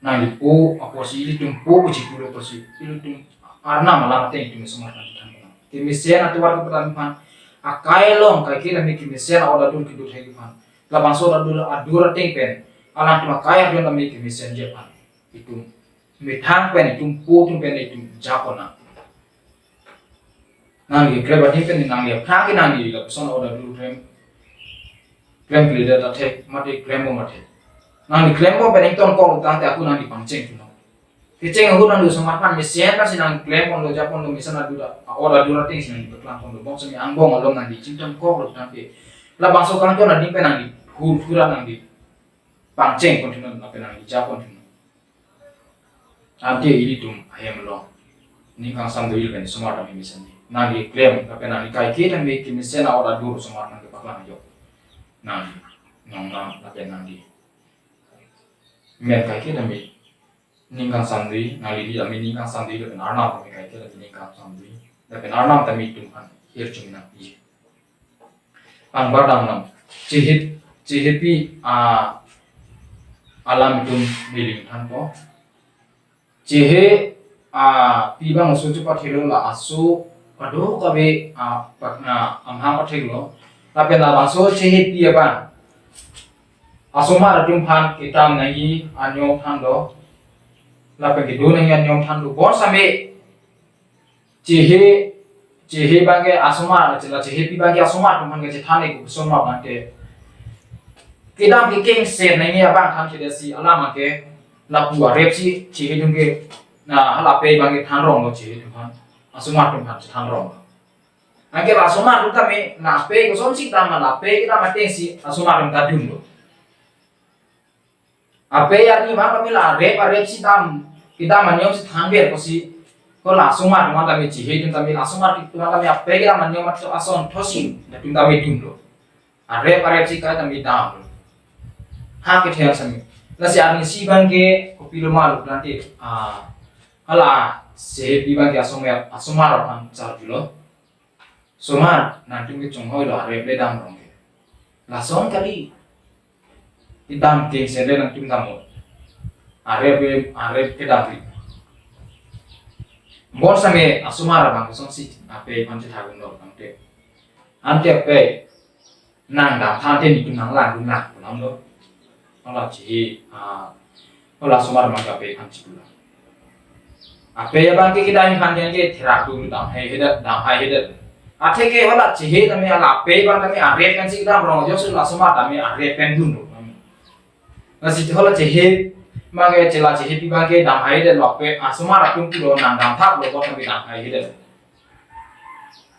nang li po aposi ili tum po kuci kulo posi ili tum arna malama ting tum sumar ta thang kimisiana tu war ko putang pan akai long kai kita mi kimisiana oda dul kidu thai pan labang so adura ting pen alang tuma kaya don kami kimisian Jepang itu mitang pen itu tum pen itu Japona nangi kreba pen nangi pragi nangi la person oda dulu krem leader ta tek mate kremo mate nangi kremo pen itu ko utang te aku nangi pangceng tuno keceng aku nandu semapan misian kan sinang kremo lo Japon lo misana duda oda dura ting sinang berkelang pon lo bong semi angbong lo nangi cintam ko lo nanti la bangso kan to nangi pen nangi hura nangi pangceng kontinu apa nangi Japon tuno ante ini tum ayam lo ni kang sam doil ben semua kami misalnya nangi klaim apa nangi kai kita mi kimisen ora dur semua nangi paklan jo nangi nong apa nangi men kai kita mi ni kang sam doi ngali di ami ni kang sam doi ben arna kami kai kita ni kang sam doi tapi arna kami tum kan hier cumina i ang badang nam cihipi alam itu miling tanpo cehe pibang suju pathelo la asu pado kabe pakna amhang pathelo tapi na baso cehe pi apa asuma ratum phan kitam nai anyom thando la pe do nai anyom thando bon same cehe bange asuma la cehe pi bange asuma tum hange thane ko soma bante kidam ki king sen nai abang tham chide si alama ke la pu rep si chi hedung ke na hala pe bang ke than rong lo chi hedung han asuma tum han than rong angke la asuma tu ta me na pe ko som si ta ma la pe kita ma te si asuma tum ta dun lo ape ya ni ma pa mi la rep si tam kita ma nyom si than ber ko si ko la asuma tum ta me chi hedung ta me asuma tu ta me ape kita ma nyom ma ason thosin na tum ta me dun lo rep si ka ta me dam ha ke thel sami la si arni si bangke kopi lo malu nanti hala se pi bangke asomar pan char pilo somar nanti ke chong hoi lo are ple dam rong ke la son kali idam ke se le nanti dam mo are ke dam ri bon same asomar bang song si ape pan che thagun lo nanti ante ape nang dam than te ni tu nang la du na nam lo olah ci olah sumar magape kan cipula ape ya bangke kita ini kan jange terak dulu dam hai hedat ate ke olah ci he tami ala ape bang tami are kan ci kita brong jo sulah sumar tami are pen dulu nasi olah ci he mage cela ci he pi bangke dam hai hedat lo ape sumar akun kulo nang dam thak lo ko tami dam hai hedat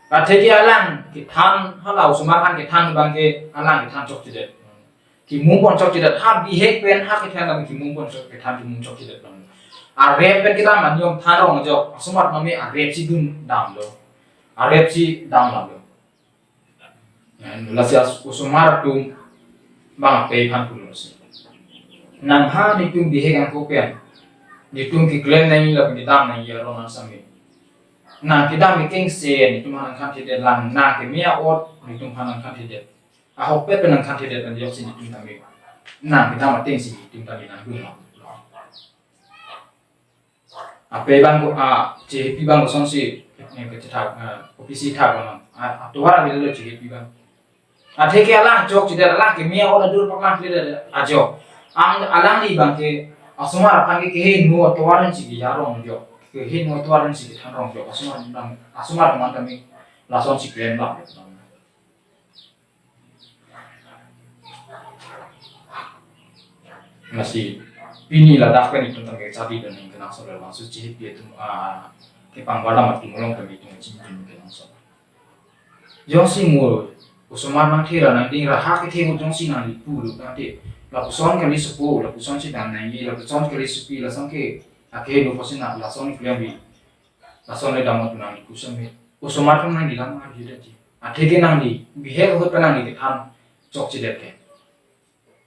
ate ke alang kitan olah sumar kan kitan bangke alang kitan cok cidet ki mumpon chok tidak ha bi hek pen ha ke thang ki mumpon chok ke thang ki mum chok tidak dam a rep pen kita man yom tharong jo sumat mami a rep si dun dam lo a rep si dam la lo la si usumar tum bang pe phan pun lo si nam ha ni tum bi hek an ko pen ni tum ki claim nai la bi dam nai ya ro na sami na ki dam ki king se ni tum han kan tidak lang na ke mia ot ni tum han kan tidak ahok pet penang kan tidak dan jauh sini tim kami, nah kita mati sih tim kami nah dulu. Apa bang CHP bang kosong sih yang kita tahu, opisi tahu kan, tuh orang itu loh CHP bang, Ate ke alang jok tidak alang ke mia oda dur paklang tidak ajo. Ang alang ni bangke asumar pange ke he nu atwaran sigi yarong jo. Ke he nu atwaran sigi thanrong jo. Asumar man kami lason si kren la. Nasi pini la dak kan itu tangke sabi dan yang kenang sore langsung cihit dia tu ke pangbala mati mulong kami itu cincin kenang sore. Jongsi mulu usumar nang thira nang ding raha ke themu jongsi nang li pulu nanti la puson kali sepu la puson si dan nang la puson kali sepi la sangke ake no posina la son kliambi la son le damot nang li kusame usumar kan nang di lam ma di dati athe nang di bihe hot nang di tham chok chi det ke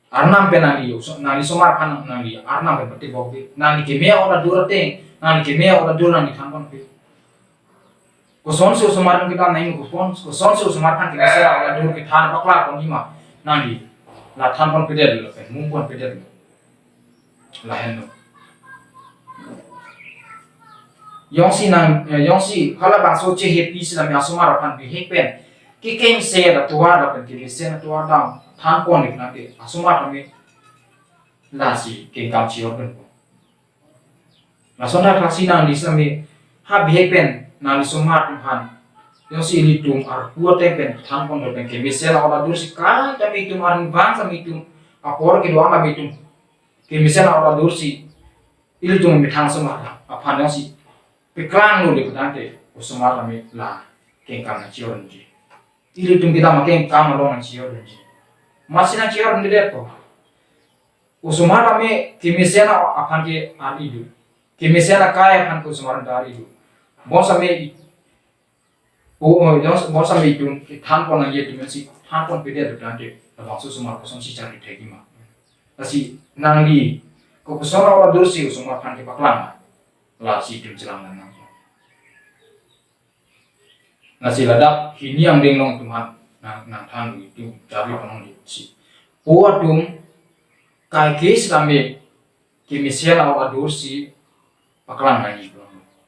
arnam pe nang di nang di somar kan nang di arnam pe pati bokde nang di ke me ora durate nang di ke me ora dur nang di tham kon pe kuson se usumar kita nang kuson se usumar kan kita se ora dur ke than pakla kon hima nang di la tham kon pe det lo pe mung kon pe det la hen no yongsi khala bang so che he pi sila me asumar kan bi he pen ki kem se da tuwa da pen ki se na tuwa da than kon ni na te asumar me la si ke kam chi or pen la sona klasi nang di sila me ha bi he pen na ni sumar pen han yongsi li tum ar puwa te pen than kon do pen ke me se la ora dur si ka ta me tum ar bang sa me tum apor ke doang la me tum ke me se la ora dur si ili tum me thang sumar aphan yongsi Piklang lu di kudante usumar kami la kengkam na cior nji. Ili tum kita makin kam lo na cior nji. Masih na cior nji deh to. Usumar kami kimisena akan ke aridu. Kimisena kaya akan ke usumar aridu. Bon sampai bon sampai itu tan pon na ye dimensi tan pon pede de kudante. Abang usumar kosong si cari tegi ma. Kasi nang di ko kosong ora dursi usumar kan ke paklang. La si tim celang nang nasi ladak hini yang denglong tuhan nang than itu dari panong si puat tum kai ke islami kimisian aw adur si paklan ngai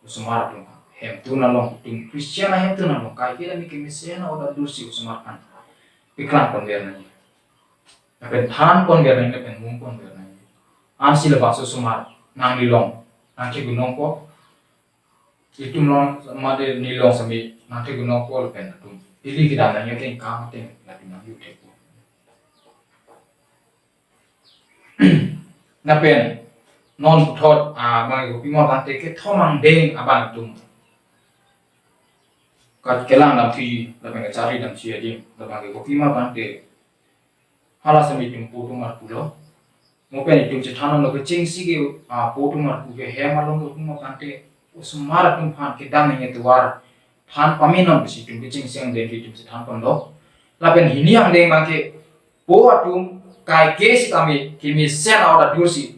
usumar tum hem tu nalong tum kristian hem tu nalong kai ke lami kimisian aw adur si usumar kan piklan kon ber nai apen than kon ber nai apen mung kon ber nai an si lebas usumar nang dilong nang ke gunong ko itu non made nilong sami nanti gunong ko pen tum ili kita nanya ke kam te la tinang yu te ko na pen non thot mang ko pimon kan te ke thomang deng aban tum kat kelang dam thi la pen cari dam chi adi la bang ko pimon kan te hala sami tum putung ar pulo mo pen tum che thanom lo ke ching si ke putung ar pu ke he malong ko pimon kan te usumar tum phan ke dam ne tuar than paminon bisi tum ke ching siang de tum se than kon lo la pen hini ang de mang ke po atum kai ke si kami kimi sen ora dursi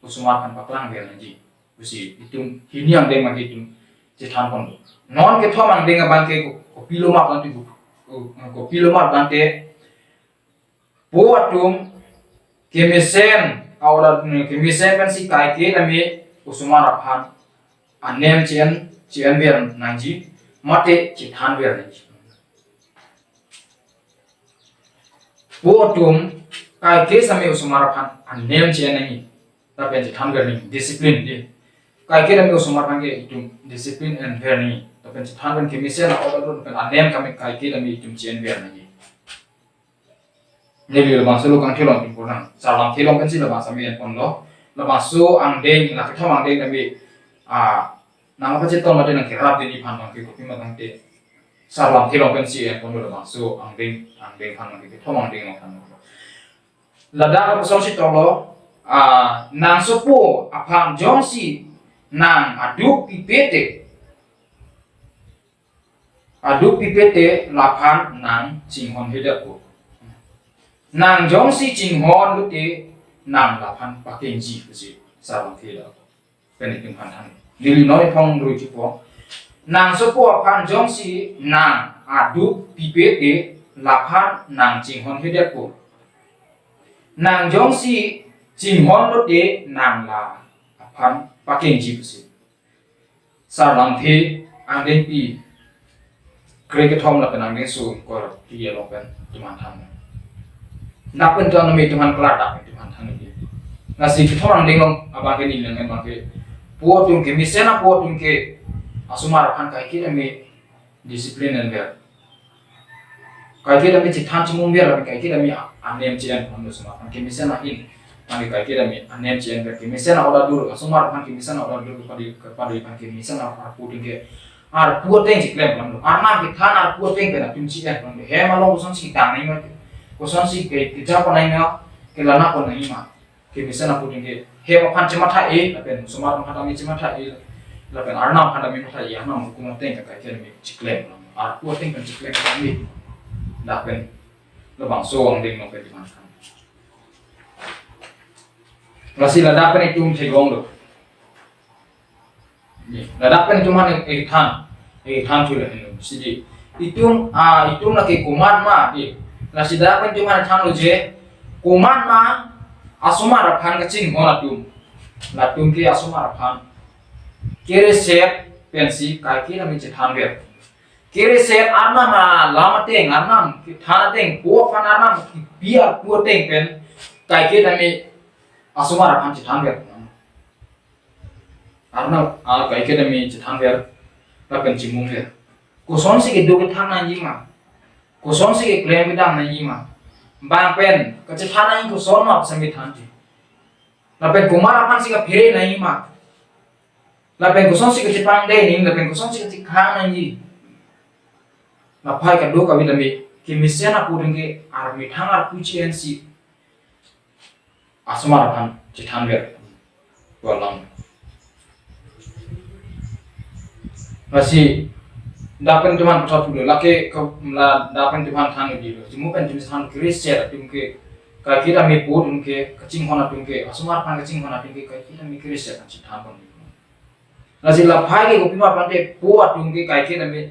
usumar kan paklang ber nanji bisi itum hini ang de mang ke tum se than kon lo non ke thomang de ngabang ke ko piloma kan tu ko piloma ban te po atum kimi sen ora kimi sen kan si kai ke lami usumar phan anem chen ber nanji mate ci than ber nanji po tum kai ke same usumar phan anem chen nani ta pen ci than ber ni discipline di kai ke lami usumar phan ke tum discipline and ber ni ta pen ci than ber ke misen a order pen anem kami kai ke lami tum chen ber nani ne le bang selo kan thelong tin porang salam thelong kan si la bang same pon lo la bang so ang deng la ke thomang deng kami nang apa ceton mate nang kerap di pan nang ke kopi matang te salam thelong pen si pon lo bang so ang deng pan nang ke thomang deng kan lada ko song si tolo nang sopo apang jong si nang aduk pipete lapan nang jinghon hedak ko nang jong si jinghon lute nang lapan pakai ji si salam thelong pen itim pan Lili noi phong rui chupo nang sopo aphan jong si nang adu pipete laphan nang jinghon hedet ko nang jong si jinghon lote nang la aphan paking ji si salam the anden pi Kriket home la penang ding su ko ti lo pen tuman than na pen ton mi tuman kla da tuman than ni na si ki thong ding long aba ke ni leng ba ke po tum ke mi sena po tum ke asumar phan kai ki mi discipline and ver kai ki da mi chi than chum ver kai ki da mi anem chi an phan suma phan ke mi sena in phan kai ki da mi anem chi an ver ke mi sena oda dur asumar phan ke mi sena oda dur pa di phan ke mi sena po tum ke ar puo teng si klem lam ar na ki than ar puo teng pena tum chi en lam he ma lo ko son si tang nei ma ko son si ke ja pa nai ma ke la na ko nai ma ke mi sana pu ding ke he ma phan chi ma tha e la pen sumar ma tha mi chi ma tha e la pen ar na phan da mi ma tha ya na ko ma teng ka ke mi chi klem lam ar puo teng pen chi klem mi la pen lo bang so ang ding no pe ti man kan la si la da pen tum thei gong lo la da pen tum han e than tu le hen si di itung la ke kuman ma di la si da pen tum han than lo je kuman ma asuma ra phan ka ching mo la tum ke asuma ra phan kere set pen si kai ki la mi che than ve kere set arna ma lama teng arna ki thana teng po phan arna pia pu teng pen kai ki la mi asuma ra phan che than ve arna kai ki la mi che than ve la pen chi mung ve ko son si ke do ke thang na yi ma ko son si ke klem ke dam na yi ma bang pen ka che thana yi ko son ma sa mi than ti la pen ko mara phan si ka phire na yi ma la pen ko son si ke che pang de ni la pen ko son si ke che khang na yi la phai ka do ka vi la mi ke mi se na pu ring ke ar mi thang ar pu chi en si asuma ra phan che than ve ko lang masih dapat tuhan pesat dulu laki dapat tuhan tang di lo cuma pen jenis tang keris ya tumke kaki kita mi put tumke kacing hona tumke asumar pan kacing hona tumke kaki kita mi keris ya kacing tang pun nasi lapai ke kopi ma pante puat tumke kaki kita mi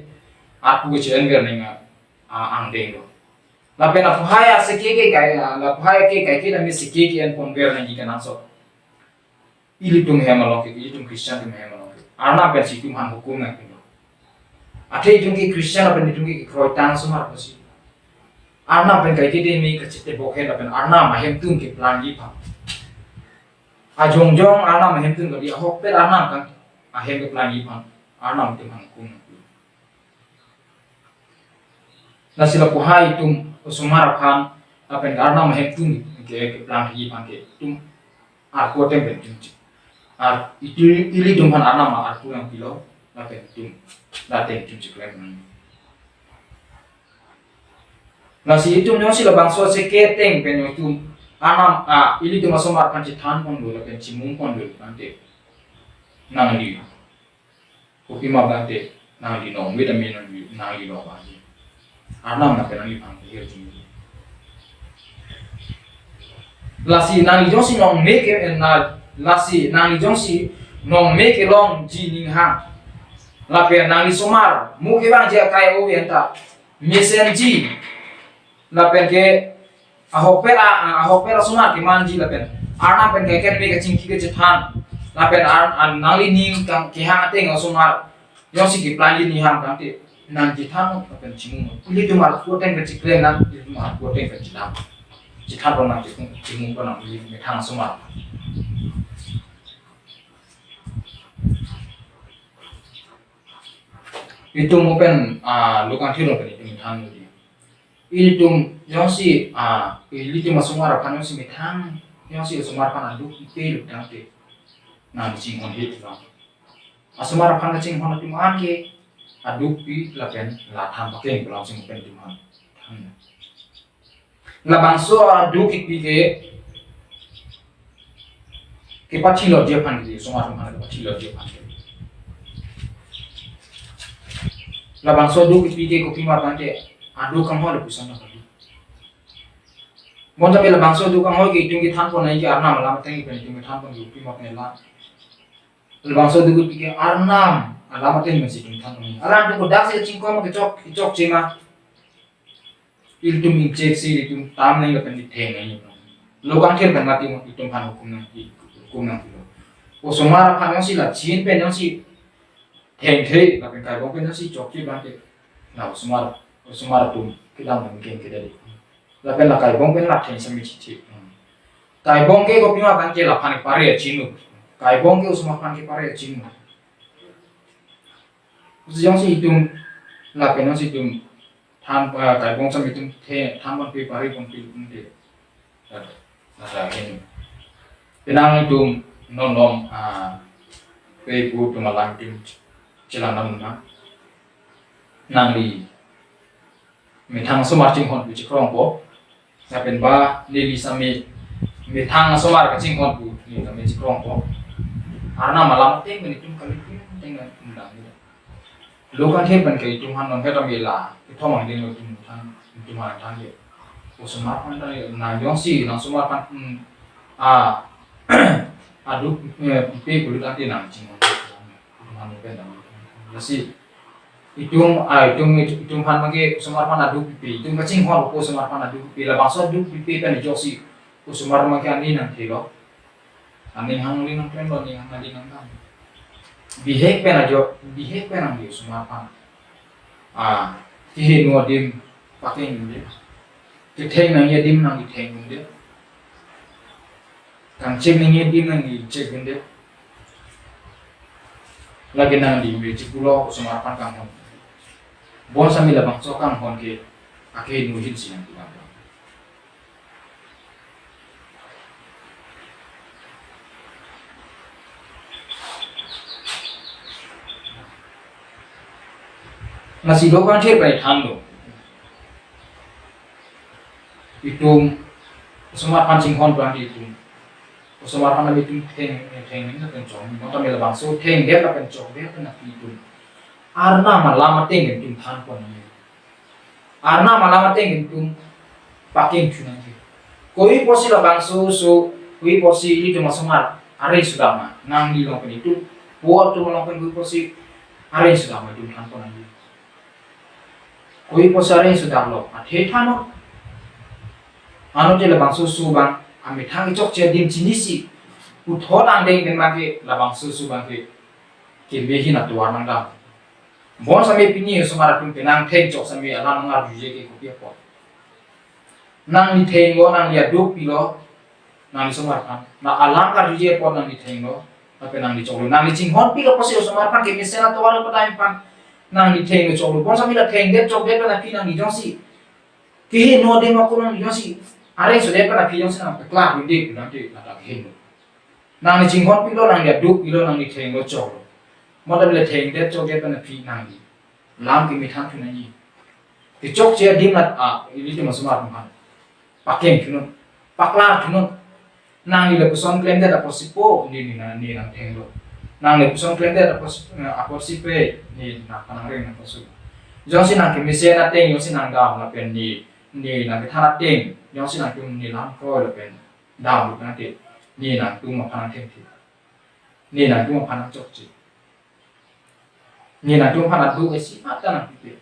aku kecil enggak nenga angdeng lo lapai na puhaya sekeke kaya lapai ke kaki kita mi sekeke en pon ber nengi kan so ili tum hemalok ili tum Kristen tum hemalok arna pen si tum han hukum na Ate itu ke Kristen apa itu ke Kroitan semua apa sih? Arna pen kai kide mi ke cite bokhe na pen arna mahem tung ke plan ji pha. Jong arna mahem tung ke dia hok pe arna kan ahem ke plan ji pha. Arna mti mang kum. Na sila ko hai tum sumara phan apen arna mahem tung ke plan ji pha ke tum ko tem pen tum. Itu ili tum phan arna ma ko yang pilo apen tum. Dateng tum ciklem nasi itu nyo sila bangso se keteng pen yo tum anam ili tum asomar kan than pon do pen chimung pon do ante nang di kopi ma bante nang di no vitamin nang di no ba ji anam na pen ni pang hier tum lasi nang di josi nong make na lasi nang di josi nong make long ji ning ha lapen nang sumar muke bang je kai o yenta mesenji lapen ke ahopera sumar ke manji lapen arna pen ke ken me ke chingki ke chan lapen nang li ning kang ke hang teng sumar yosi ke planji ni ham kang te nang ji than lapen chimung li tu mar ko teng ke chikle nang li mar ko teng ke chidam chithan ro nang chimung ko nang li me thang sumar itu mungkin lukan hero kan itu mitang itu yosi itu masuk marah kan yosi mitang yosi sumar kan adu itu lutang te nah cingkon hit lah asumar kan cingkon itu man ke adu pi lapen latam pakai belau cingkon itu man la bangso adu kipi ke pachilo dia pan gitu sumar kan pachilo dia pan la bangso du kipike kopi ma pante adu kam ho le pusan na kali monta la bangso du kam ho ke tung ki than ko nai ki arna mala teng ki pen tung than ko kopi ma pe la bangso du kipike arna ala ma teng si tung than ni ala du ko dak se ching ko ma ke chok chima il tum in chek si tum tam nai la pen ni theng nai lo kan thel kan mati mo tum phan hukum na ki hukum na o somara phan si la chin pen si theng thei la pen kai bo pen si chok chi ban te na usumar tum kidam mungkin kidali la pen la kai bong pen la ten sami chi kai bong ke ko pima kan ke la phani pare chinu kai bong ke usuma phan ke pare chinu usjong si tum la pen si tum tham kai bong sami tum the tham ban pe pare bong pi tum de la sa ken penang tum non nom pe pu tum lang tim chilanam na nang li mi thang somar ching hon pu chi krong po sa pen ba ni li sami mi thang somar ka ching hon pu ni ka mi chi krong po arna malam te mi tum ka mi ting na ndang ni lo kan the ban ke tum han non he ta mi la ki thom ang ding lo tum han thang ye o somar pan ta na yong si na somar pan adu pe pu la ti na ching hon han pe da la si itung han mage usumar pan adu pipi itung kacing hon ko usumar pan adu pipi la bangso adu pipi kan josi usumar mage ani nang thilo ani hang li nang pen lo ni hang ali nang kam bihek pen ang di usumar pan ti no dim paking ni ti theng nang ye dim nang di theng ni kang chek nang ye dim nang di chek ni lagi nang di mi chi pulo usumar pan kang hon bon sami la bang so kang hon ke ake nu hin sin ti ba nasi do kan the pai tham do itum usumar pan ching hon bang di itum usumar pan la itum theng ni na pen chong mo ta mi la bang so theng de la pen chong de na itum arna malama teng tum than ko ni arna malama teng tum paking thuna ni koi posi la bangsu so koi posi itu masumar are sudah ma nang di long pen itu buat tu long pen koi posi are sudah ma tum than ko ni koi posi are sudah lo the thano anu je la bangsu su bang ami thang chok che dim chinisi u thodang deng ben ma ke la bangsu su bang ke behi na tuar nang da bon sami pini sumara tum penang theng chok sami alam ngar juje ke ko pia po nang ni theng lo nang ya duk pi lo nang ni sumar kan na alam ngar juje po nang ni theng lo tapi nang ni chok lo nang ni ching hon pi ka posi sumar kan ke misena to wala pa pan nang ni theng lo chok lo bon sami la theng de chok de na pi nang ni josi ki no de ma ko nang ni josi are so de pa na pi josi na kla ni de na de na ta ke nang ni ching hon pi lo nang ya duk pi lo nang ni theng lo chok lo modal le theng de chok de na pi nang ni lam ki mi thang thuna ni ti chok che dim na ili ti masumar man paking thuna pakla thuna nang ni le puson klem de da posipo ni na ni nang theng lo nang le puson klem de da posipe ni na kanang reng na posu jong si nang ki mi se na teng yo si nang da na pen ni na ki thana teng yo si nang tum ni lam ko le pen da lu na ti ni nang tum ma phana theng ti ni nang tum ma phana chok chi ni na tum phana du esi mata na pi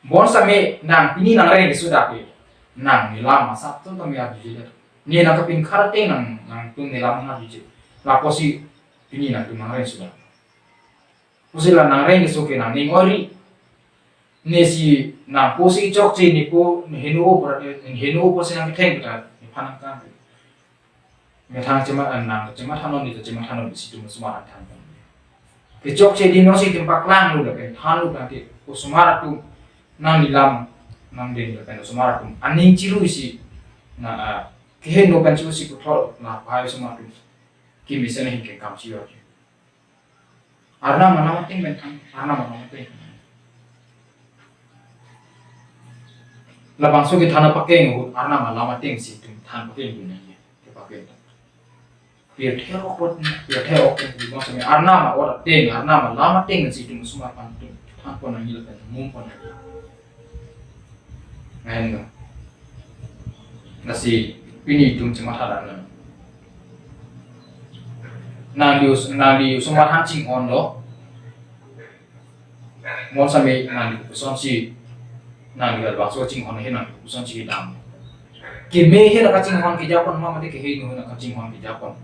bon same nang pini nang reng sudah pi nang ni lama sap tu kami abi je ni na kapin kharate nang tum ni lama na je la posi pini nang tum nang reng sudah posi la nang reng so ke nang ni ngori ni si nang posi chok chi ni po henu posi nang theng ta ni phana ka me thang chema nang chema thanon ni chema thanon si tum sumara thang ke chok che di no si tempat lang lu le than lu kan ti usumara tu nang ni lam nang den le kan usumara tu aning chiru si na ke no kan chu si ku thol na pai usumara tu ki mi se ne ke kam chi yo arna mana mating ben thang arna mana mating la bangso ke thana pakeng hu arna mana mating si tu than pakeng ni ne ke pakeng biar theo ko di bangsa ni arna ma ora teng arna ma lama teng si tum sumar pan tu than ko na hil ka mum ko na ngai na si pini tum chima thara na li sumar han ching on lo mon sa me na li son si na li ba so ching on he na son chi dam ki me he na ka ching on ki japon ma ma de ke he no na ka ching on ki japon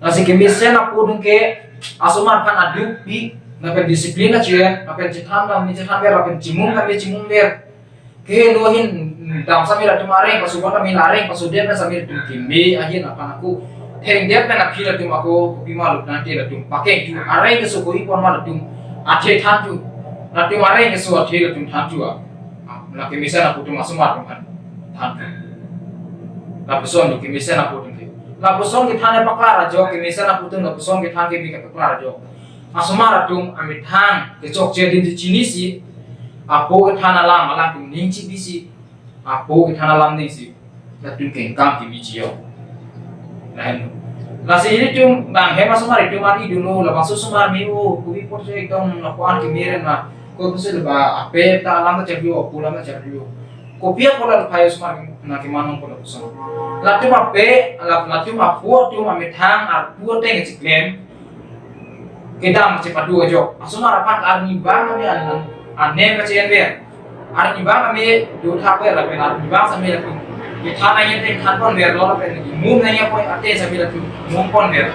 nasi kemi sena pudung ke asumar pan adu pi lapen disiplin aja, lapen cetam kami cetam ber, lapen cimung kami cimung ber. Ke lohin dam sambil ada mareng, pasukan kami lareng, pasukan dia sambil tu kimbe akhir apa aku. Heng dia kan nak kira tu aku kopi malu nanti ada tu pakai tu areng ke sukui pon malu tu ate than tu, nanti mareng ke suat ate tu than tu ah. Nak kemisan aku tu masuk mareng kan than tu. Lapuson tu kemisan aku tu. Lapuson kita hanya paklar aja, kemisan aku tu lapuson kita hanya kita paklar aja. Asumara tu amit hang ke cok jadi di sini sih. Apo ke tanah lam alam tu ningci bisi, apo ke tanah lam ningci, na tu kengkam ki bisi yo. Nah ini tu bang hemat sumar itu mari dulu, lepas tu sumar miu, kubi porse ekdom lakuan kemiren mah, kau tu sih leba ape tak alam tu cerdio, pulang tu cerdio. Kopi apa lah pakai sumar nak kemanong pun tu sumar. Lalu ape, lalu apo tu amit hang, apo tu yang ciklem, kita macam padu aja. Sumar apa arni bang kami anan. Ane macam ber, arni bang kami dua ber, lapen arni bang sambil lapen, kita nanya tu kan pun ber, lalu lapen mum nanya pun ate sambil lapen mum pun ber,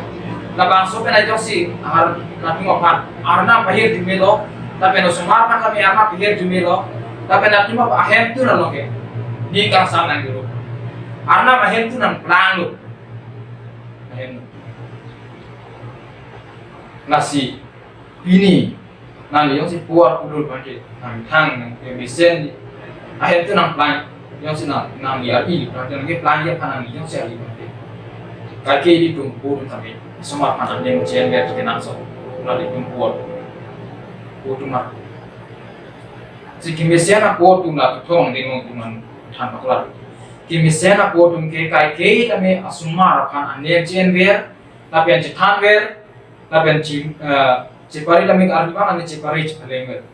lapan sopen aja sih, lapen apa, arna bahir jumelo, lapen osumar kan kami arna bahir jumelo, lapen lapen apa ahem tu nalo ke, ni kan sama dulu, arna ahem tu nang pelang lu, ahem, nasi, ini. Nanti yang si puar udur banjir, nang tang nang kemisen, akhir tu nang plan, yang si nang liar ini, nanti plan yang panang yang si ali banjir. Kaki di tumpur tapi semua panang yang macam biar kita nangso, lalu tumpur, tumpur. Si kemisen aku tu nak tuang dengan tuman tanpa kelar. Kemisen aku tu ke kaki kami asumar pan ane macam biar, tapi yang cetan biar, tapi yang Cepari kami arti mana ni cepari cepalengger.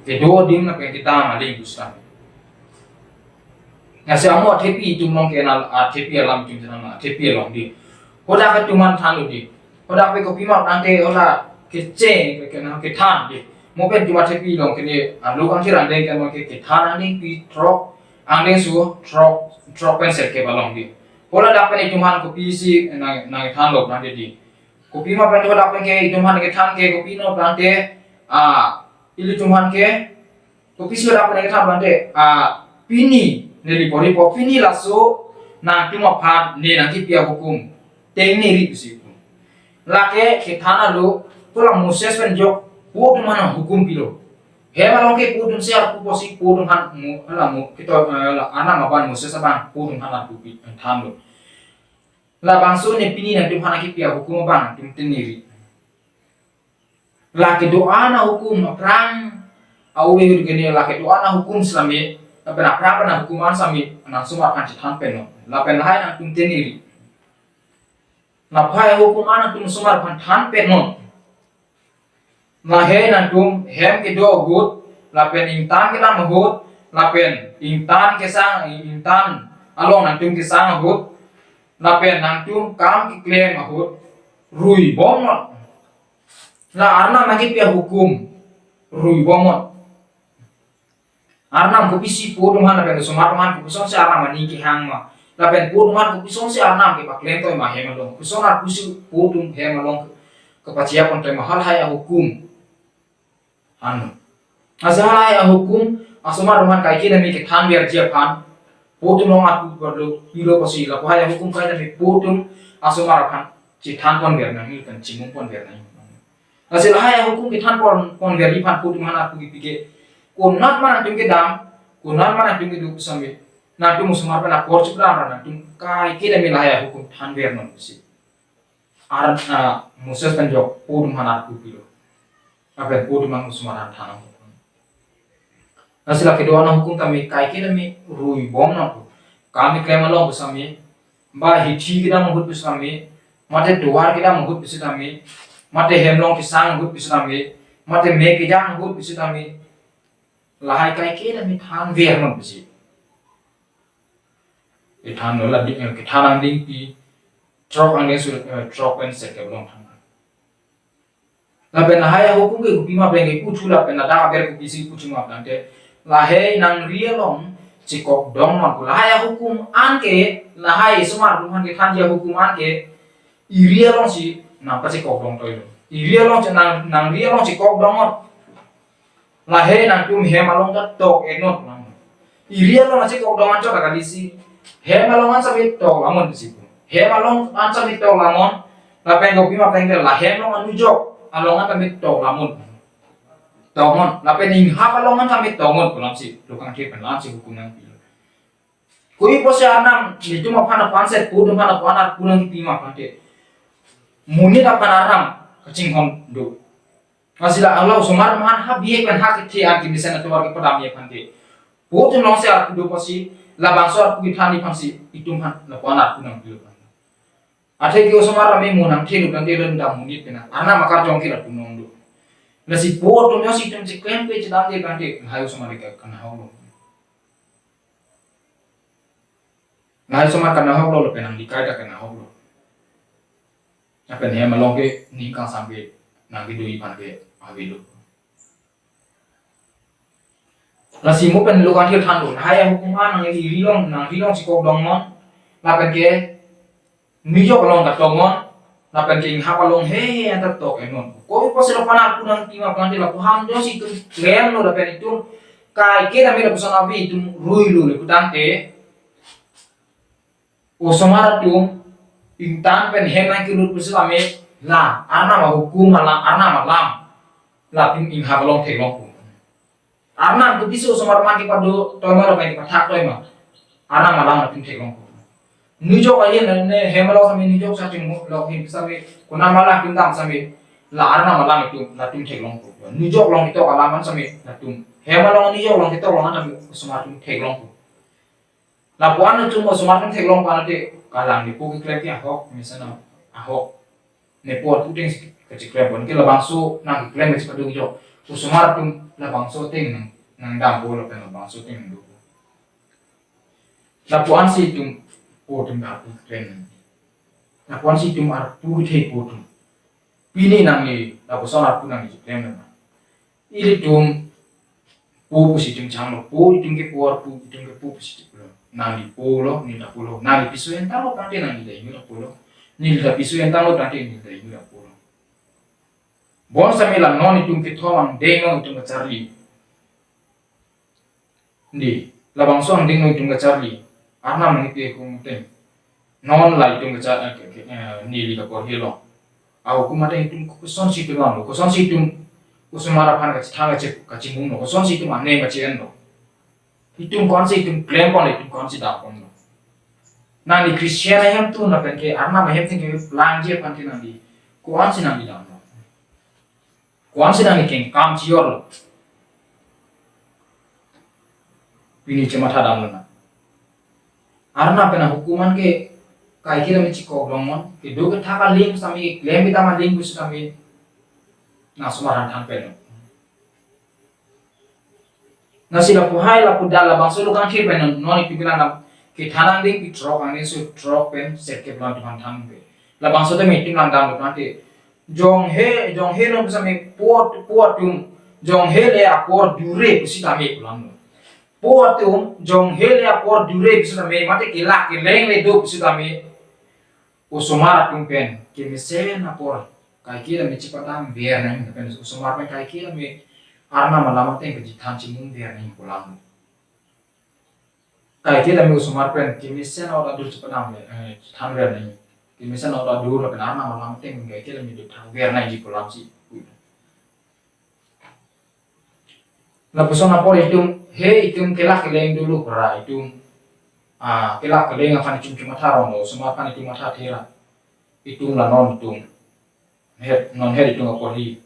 Kedua dim nak kita maling gustan. Nasi amu tepi itu mong kenal tepi alam itu jangan tepi alam di. Hoda ke tuman tanu di. Hoda ke kopi mau nanti hoda kece kenal ketan di. Mungkin cuma tepi long kini lu kan sih randai kan mungkin ketan ani pi trok angin su trok pensel ke balong di. Hoda dapat itu man kopi si nang tan lok nanti di. Kopi mah pengen coba ke cuman ke tan ke kopi no plante ili cuman ke kopi sudah pengen tan plante pini neli pori po pini laso na cuma pat ne nanti pia hukum tengni ri bisi lake ke tan alu pulang muses penjok po mana hukum pilo he malong ke po dun siar po posi po dun han mu ala mu kita anak mapan muses abang po dun han aku tan lo la bangso ne pini na tum hanaki pia hukum bang tum teniri la ke doa na hukum perang au we gene la ke doa na hukum islami apa perang na hukuman sami na sumar kan citan peno la pen hai na tum teniri na pai hukuman na tum sumar kan tan peno na he na tum hem ke do gut la pen intan ke la mahut la pen intan ke sang intan along na tum ke sang gut lapen nang tum kam ki klaim ahut rui bomot la arna magi pia hukum rui bomot arna ko bisi podum han lapen sumar man ko son se arna mani ki hang ma lapen podum han ko son se arna ke pa klaim toy ma hemalong ko son ar kusi podum hemalong ke pacia pon toy mahal haya hukum anu asal haya hukum asumar man kai ki demi ke than biar dia pan Podum long aku perlu piro pasi la pahaya hukum kaya ni podum asumar kan citan pon biar nang kan cimung pon biar nang hasil haya hukum citan pon biar ipan podum han aku gipike kunat mana tum ke dam kunat mana tum ke du sambe na tum sumar pana por cipra na tum kai ke demi haya hukum tan biar non si aran muses penjok podum han aku piro apa podum ang sumar tan Nasilah kedua na hukum kami kai kita mi rui bom na kami klaim along bersami ba hithi kita menghut bersami mate duar kita menghut bersami mate hemlong kisang menghut bersami mate me kita menghut bersami lahai kai kita mi than ver non besi than no la kita nang ding pi trok ang su trok pen se ke long thang la ben lahai hukum ke kupi ma ben ke puthula pen da ber kupi si puthuma plante lahai nang rielong cikok dong man lahai hukum anke lahai sumar tuhan ke kan dia hukum anke irielong si napa cikok dong toy iria long nang ria long cikok dongot lahe nang tum he malong ka tok enot lang iria long cikok dongot cho kadisi he malong an sabit tok lamon disitu he malong an sabit tok lamon la penggo pima pengge la he long anu jok alongan kami tok lamon tongon la pening ha kalongan kami tongon kulam si lokang ke pelan si hukunan pi koi pose anam ni cuma pana panset pudum pana panar kunang pima pante muni da panaram kacing hom do masila Allah sumar man ha biye kan ha ke an ki misana to war ke padam ye pante pudum long se ar kudo posi la bangso ar kuithani pansi itum han la panar kunang pi ate ki sumar rame munang thelu kan de rendam muni pena ana makar jong ki la kunong do nasi poto nyo si tum ciklen pe cidam de kante hayo sama de kana hawlo hayo sama kana hawlo le penang dikai da kana hawlo apa ne malong ke ni kan sampai nang doi pan ke abido nasi mo pen lo kan hil than lo hayo hukuman nang rilong sikok dong mon la pen ke ni yo kalong ka tomon na penting hapalong he anta tok enon ko po sila pana kunang tima pante la paham do si tum klem lo da penitum kai ke da mera pusana bi tum rui lo le kutante o somara tum intan pen he na ki lut pusila me la arna ma hukum la arna ma lam la tum ing hapalong the long pu arna tu biso somara ma ki pado tomara pen ki pathak toy ma arna ma lam la tum the long pu nujo kaya ne hemalo sami nujo sa ting lo hin sami kuna mala tim dam sami la arna mala itu la tim thek long nujo long itu alaman sami la tum hemalo nujo long itu long ana smart tum thek long la puan tum smart tum thek long pana te kalang ni pu ki klep ya hok misana ahok ne po tu ting ke klep bon ke la bangsu nang klep me padu jo ku smart tum la bangsu ting nang dam bo lo pen bangsu ting do la puan si tum potum da pu kren na kwan si tum ar pu the potum pini nang ni da ko sona pu nang ni kren na iri tum pu si tum chang lo pu tum ke por pu tum ke pu si tum nang ni pu lo ni da pu lo nang ni pisu en ta lo pante nang ni da ni da pu lo ni da pisu en ta lo pante ni da ni da pu lo bon sa me la non ni tum ke thawang de no tum ka charli ni la bang so ang ding no tum ka charli arna mani te kung te non lai tung cha ni li ka por hilo au kuma te tung ko son si tung no ko son si tung ko sumara phan ka thanga che ka chingung no ko son si tung ane ma chen no itung kon si tung claim kon itung kon si da kon no na ni christian ayam tu na pen ke arna ma hem thing ke lang je pan ti na di ko an si na di da no ko an si na ni ken kam chi yor pini che matha dam na arna pena hukuman ke kai kira me chiko domon ke doge thaka link sami claim bita ma link busu sami na sumaran than peno na sila puhai la pudala bangso lu kan khir peno non ipipila na ke thanang ding pi drop ane su drop pen set ke plan tuhan thang be la bangso te meeting lang dam lo te jong he no sami pot tum jong he le apor dure busi tami plan po tum jong hele apor dure bisu me mate kila ke leng le do bisu me usumara tum pen ke me sen apor kai kila me cipatam ver nang pen usumara pen kai kila me arna malama teng ke jithan chimung ver nang pulang kai kila me usumara pen ke me sen ora dur cipatam le thang ver nang ke me sen ora dur pen arna malama teng kai kila me thang ver nang ji pulang si la persona por itum he itum kelak keleng dulu kera itum kelak keleng akan itum cuma tharo no semua akan itum matha thera itum la non itum non he itum por hi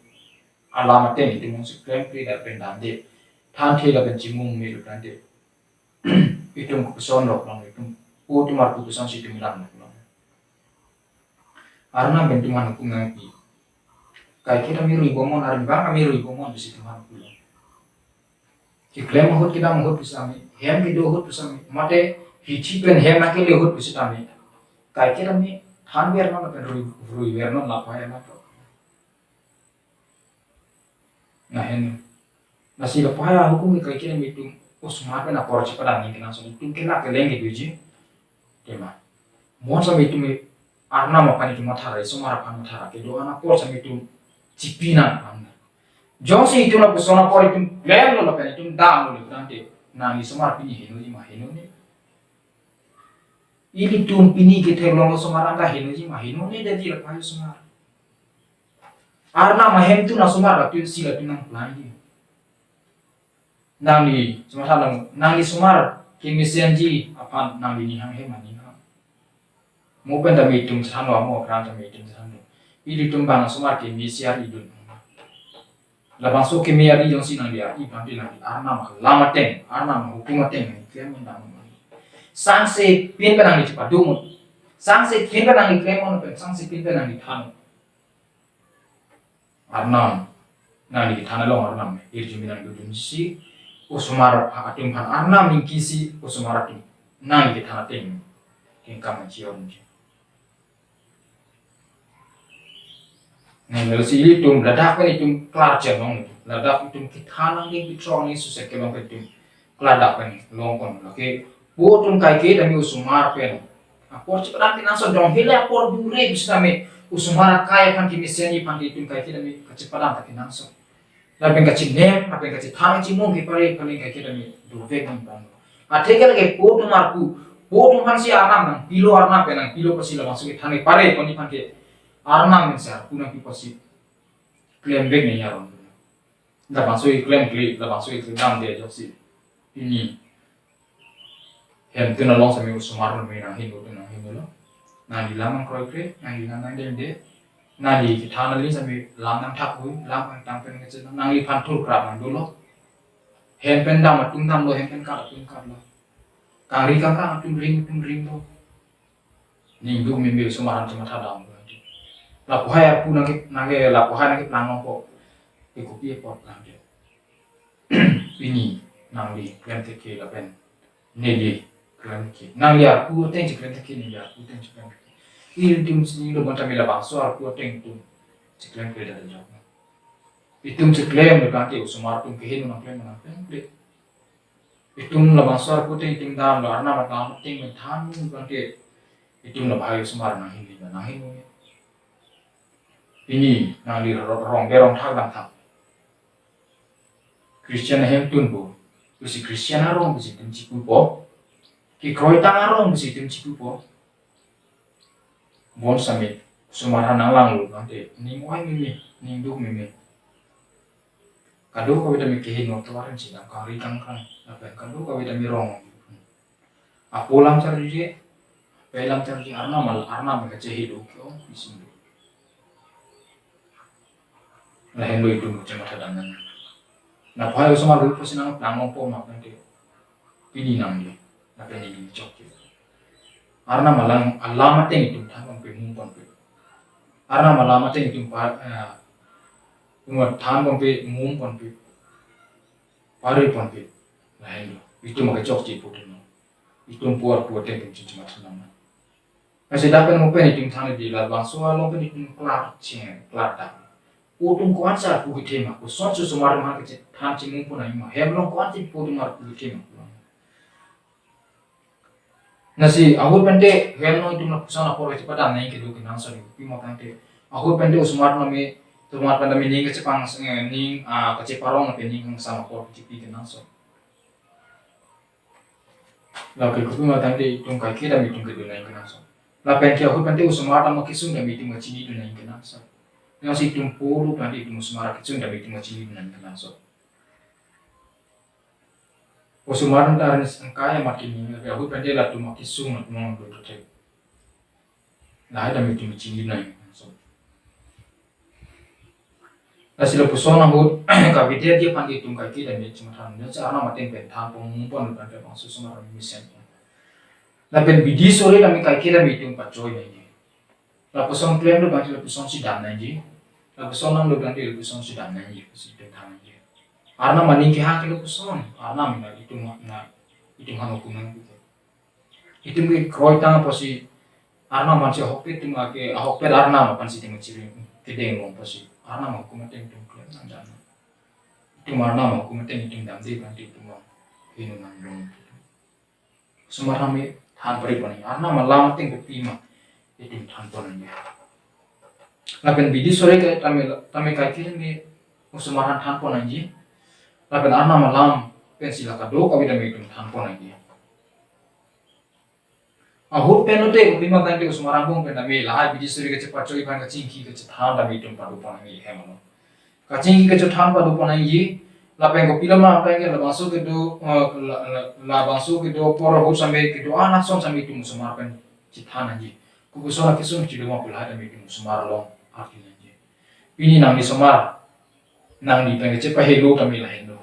alamat ten itum si krem pri da pendam de than thela ben chimung me lu de itum ko son lo long itum pu tu mar pu son si itum lam no arna ben tu man ku ngapi kai kita miru ibomon arna ba miru ibomon di situ man ku कि क्लेम होत कि दाम होत पिसामी हेम के दो होत पिसामी माटे हिची पेन हेम ना के ले होत पिसामी काय के रमी थान बेर ना पेन रुई बेर ना ला पाए ना तो ना हेन ना सी ला पाया हुकुम काय के रमी तुम उस मार पे ना पर छ पड़ा नहीं के ना सो तुम के ला के लेंगे तुझे तेमा मोन सा मी तुम आरना म पानी तुम माथा रे सो मारा पानी माथा के दो ना पर सा मी तुम cipina anda Josi itu na persona por itu lem lo lapen itu dam lo nanti nangi somar pini hinu ji ma hinu ni ini tum pini kita lo somar anda hinu ji ma hinu ni jadi lepas somar arna mahem tu na somar la tu sila tu nang plan ji nangi somar halang nangi somar kimisian ji apa nangi ni hang he mani ha mo pen da mi tum san wa mo kran da mi tum san ini tum bang somar kimisian idun Labang so kemi ari yang si nang dia i pampi nang arna ma lama teng arna ma hukuma teng ni klem nang sang se pin penang ni cepat dung sang se pin penang ni klem on pen sang se pin penang ni than arna nang ni than lo arna me ir jumi nang dun si usumar atum pan arna min kisi usumar atum nang ni than teng ken kam chion ji Nang si itu ledak kan itu kelar jemong itu ledak itu kita nang di pitrong ni susah kelong itu keladak kan long kon oke buatum kai ke dami usumar pen apor cepat nanti naso dong hele apor dure bisa me usumar kaya pan kimisian ni pan itu kai ke dami kecepatan tak naso lapen kacip nem lapen kacip thang cimong ke pare paling kai ke dami durvek ni pan ateke lagi buatum marku buatum pan si arnam nang pilo arnam penang pilo pasti lah masuk ke thang pare pan ni pan ke Arna mensa kuna pi pasi claim beg ni yaron da bansoi claim da bansoi dam de josi ini hem tuna long sami usumar no me na hindu tuna hindu lo na di lamang kroi kre na di nang de na di thana li sami lam nang thak hui lam ang tang pen nge nang li phan thur krap nang do lo hem pen dam tung dam lo hem pen ka tung ka lo kari ka tung ring lo ning du me me sumaran cuma thadam lapuhaya pu nange lapuhaya nange planong po ikuti pot nange ini nangli klem teke lapen neli klem teke nangli pu teng klem teke ni pu teng klem teke il tim sini lo banta mila bangso pu teng tu klem teke da jok itum klem lo kanti usumar tum ke hinu nang klem nang klem itum la bangso pu teng ting dam lo arna matang teng me than kanti itum la bhayu sumar nang hinu nang hinu ini nang di rong berong thak dang thak Christian hem tun bo usi Christian arong usi tim chipu po ki kroi tang arong usi tim chipu po bon sami sumaran nang lang lu nanti ning wai mimi ning du mimi kado ko beta mi kehin no tuaran si dang kari kang kang apa kado ko beta mi rong apolam charji pelam charji arna mal arna me kace hidu ko isin lahen lo itu macam macam dangan. Nah, bahaya semua dulu pasti nang planong po mak nanti ini nang dia, nak ini cok je. Arna malang alamat yang itu thang pe mumpon pe. Arna malamat yang itu umur thang pe mumpon pe. Pare pon pe lahen lo itu mak cok je po tu. Itu puar yang macam macam nama. Masih dapat mumpon itu thang di lawan soal mumpon itu kelar ceng kelar dah. Putung kuan sa pu tema ko son su sumar ma ke tham chi mung puna ma hem long kuan ti putung mar pu tema nasi ahur pente hem no itu na pusana por ke pada nai ke do ke nang sa pi ma pente ahur pente usumar no me tu mar pente me ning ke pang ning ke parong pe ning sama por ti pi ke nang sa la ke ku ma tante tung kai ke da mi tung ke do nai ke nang sa la pente ahur pente usumar ma ke sung da mi tung ma chi ni do nai ke nang sa yang si tumpulu nanti itu musmara kecil dari itu macam dengan kenasok. Musmara nanti ada angkanya makin ini, aku pendek lah tu makin sung, aku mau berdua. Nah ada itu macam ini kenasok. Nah sila pusona hud, kabidia dia panggil itu kaki dan dia cuma tahan. Dia cara matiin pentam pengumpul nanti bangsa semua orang misen. Nah pen bidi sore kami kaki dan itu pacoy ini. Nah puson klaim tu bangsa puson si dam nanti. Puson nam lo ganti puson si dam nanti puson pentam nanti. Arna maning kehak ke puson, arna mina itu hanu kuman gitu. Itu mungkin kroy tang pasti arna masih hokpet tu make hokpet arna mapan si tengah ciri kedeng mau pasti arna mau kuman teng tu klaim nanti. Itu arna mau kuman teng itu dam di ganti itu mau hinu nang. Semua kami tahan beri pani arna malam teng ke pima itu tahan pani. lapen bidi sore ke tami kai kiri mi usumaran tanpon anji lapen arna malam pensila kado kami dami tum tanpon anji ahut penote bima tangke usumaran bong penami lahai bidi sore ke cepat coy pan kacingki ke cetan dami tum padu pon anji hemano kacingki ke cetan padu pon anji lapen ko pilama pengen la bangsu ke do la bangsu ke do poro ho sampai ke do anak son sampai tum usumar pen cetan anji kukusona kisun cido ma pulai dami tum usumar long artinya ini nang di somar nang di pengen cepat helo kami lah helo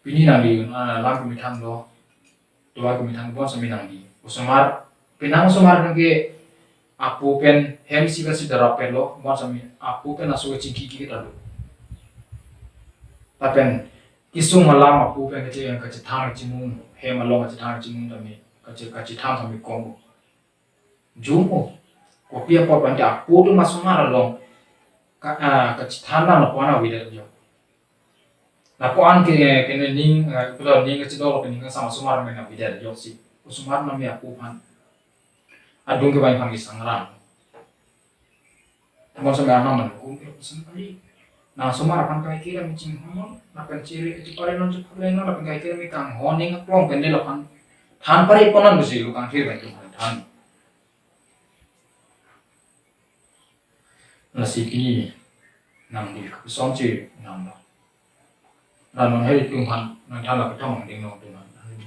ini nang di lam kami thang lo dua kami thang bon sami nang di somar penang somar nangke apu pen hem siga sidara pelo bon sami apu pen asu cingki kita lo tapen kisung malam apu pen kece yang kece thang cimun hem along kece thang cimun kami kece thang kami kongo jumo kopi apa pante apu tu masumar along kecithana na pona wida jo na poan ke ning pulo ning ke cido ke ning sama sumar me na wida jo si sumar na me aku pan adung ke bain pangi sangran mo sa me ana man ku ke sangari na sumar pan kai kira mi cing homon na pen ciri ti pare non cepet le na pen kai kira mi kang honing plong pen de la pan than pare ponan besi lu kang kira ke than nasi ini nang di som chi nang lo na non hei tung han nang thala ka thong ding no tu na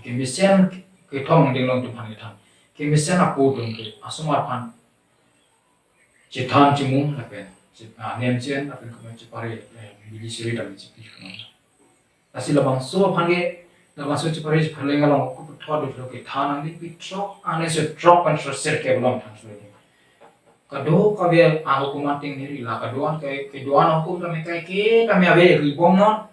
ke misen ke thong ding no tu phan ke than ke misen a pu tung ke asumar phan chi than chi mum la pen chi nem chen la pen ko chi pare bi siri da chi pi ko asi la bang so phan ge la bang so chi pare chi phale ngalong ko tho do ke than ang di pi tro ane se drop and so ser ke blom than so kado kabe hukuman ting diri lah kadoan kai kedoan hukum kami kai ke kami abe ribom non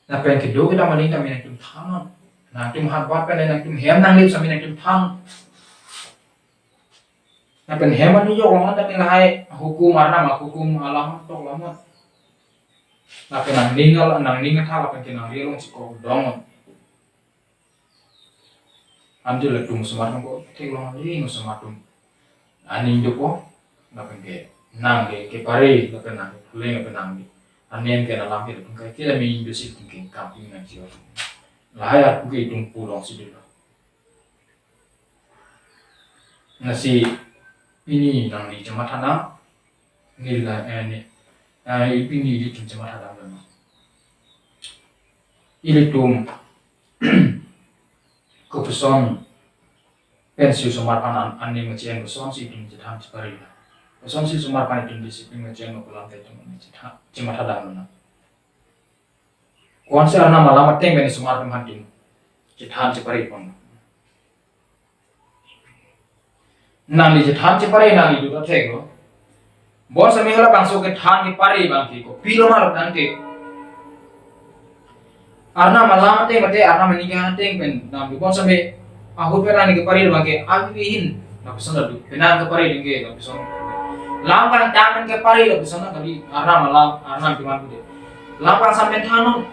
na pen kedo kita maling kami nak tum thang na tum hat bat pen nak tum hem nang lip sami nak tum thang na pen hem anu yo orang tak nilai hukum mana mak hukum alam tok lama na pen nang ning tha la pen kenang rielong sikok dong ambil le tum sumar ko telong li no sumar tum ani jopo na pengke nang ke pare la penang le na penang di anen ke na lam ke tum kai kila mi indo si tum ke kamping na jiwa la ya ku ke tum pulong si dilo nasi ini nang di jamatana nila ini di tum jamatana na ili tum keputusan pensiun sumar panan ane macam keputusan si tim jatah separi lah keputusan si sumar panan tim disiplin macam ngobrol lantai tu macam cuma ada mana kuansi arna malam mateng beni sumar panan tim jatah separi pun nang di jatah separi nang itu tu cego bon semihla bangso ke jatah separi bangki ko pilo malam nanti arna malam mateng mate arna menikah mateng pen nam bon sampai ahut pernah ni ke pari bangke abihin na pesan du penang ke pari dingge na pesan lampang tangan ke pari la pesan kali arna malam arna tuan bude lampang sampai thanon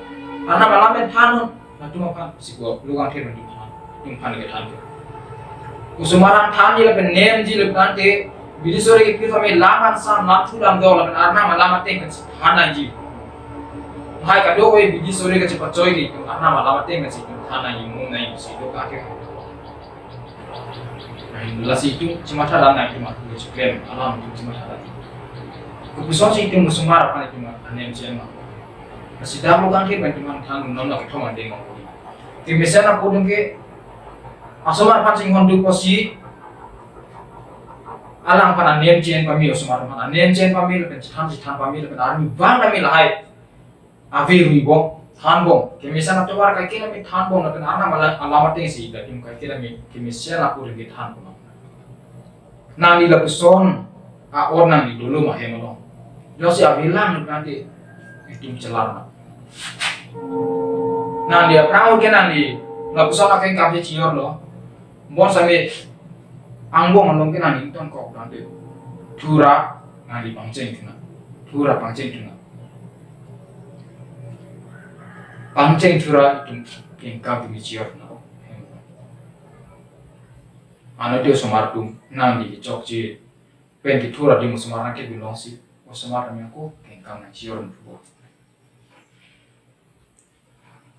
arna malam pen thanon na tu makan si ko luang the di than tum phan ke than usumaran than ni la pen nem ji le kante bidi sore ke pir fame lampang sam na thu lam do la arna malam mateng pen than ji hai kado oi bidi sore ke cepat coy di arna malam mateng ke si than na yimu na si do ka ke lasi itu cuma ada nak cuma klaim alam itu cuma ada keputusan si itu musumar apa itu mah anem siapa masih dah bukan ke cuma thang non nak thong ande ngau ke mesana podung ke asomar pan sing hondu posi alang pan anem chen pami asomar pan anem chen pami le chan pami le armi bang nami lahai avi ruibong than bong ke mesana to war kai ke nami than bong na arna alamat ting si da tim kai ke nami ke mesana podung ke than bong nang di lepuson orang di dulu mah yang ngomong, Yosi bilang nanti itu celar nang dia perahu ke nang di lepuson akan kafe cior lo, bon sampai angbong nong ke nang di ton kok nanti tura nang di pangceng tuna, tura pangceng tuna, pangceng tura itu yang kafe cior no, ano teo somar tum nang di chok ji pen ki thura di mu somar na ke bilong si o somar mi ko ken kam na chior mu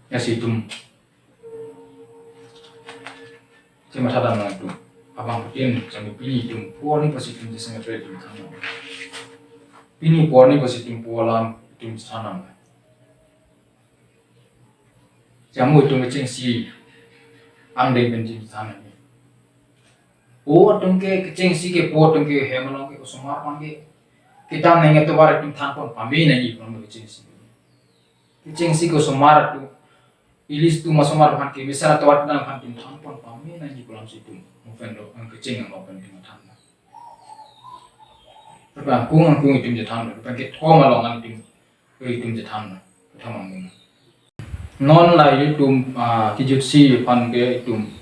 ya si tum si mata dan na tum abang putin sampai pilih tum puan ni pasti tum sangat rare tum kan pini puan ni pasti tum pualam tum sanam jamu tum ceng si ang dei ben tum sanam o tum ke ceng si ke po tum ke hemalong ke somar pan ke kita nengat tu barat tum than pon pami na ni pon ke ceng si ko somar tu ilis tu masomar pan ke bisa to wat na pan tum than pon pami na ni pulam si tum Fendo ang kecing ang open di mata na. Tapi ang kung itim jatan na, tapi kita thoma long ang itim jatan na, thoma muna. Non la itum kijutsi pan ke itum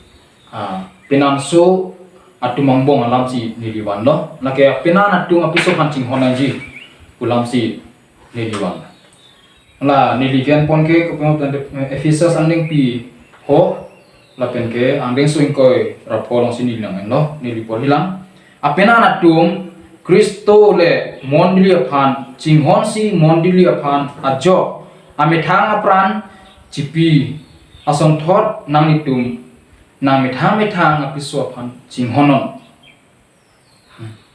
pinanso atum mangbong alam si niliwan lo. Na kaya pinan atum apiso pancing honaji ulam si niliwan. La niliwan pon ke kapung Efesus anding pi ho lapen ke andeng suing koi rapolong sini lang no nilipol hilang apena natum Kristo le mondili aphan chinghon si mondili aphan ajo amithang apran chipi ason thot nang nitum nang mithang apiso aphan chinghon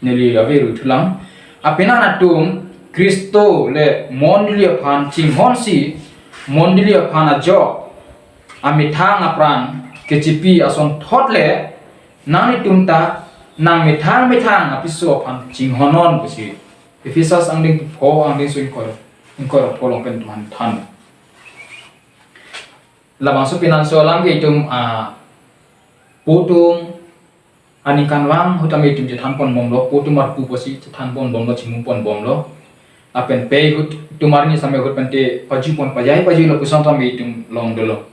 nili averu thulang apena natum Kristo le mondili aphan chinghon si mondili aphan ajo amithang apran kecipi ason thot le nang itumta nang mithang apiso pan chinghonon besi Efesus angding pho angding suin ko polong pen tuhan than labang so pinanso lang ge itum putung anikan wang hutami itum je than pon bomlo putung mar pu posi than pon bomlo chimum pon bomlo apen pe hut tumar ni sampai hut pente paju pon pajai lo pusan tam itum long dolo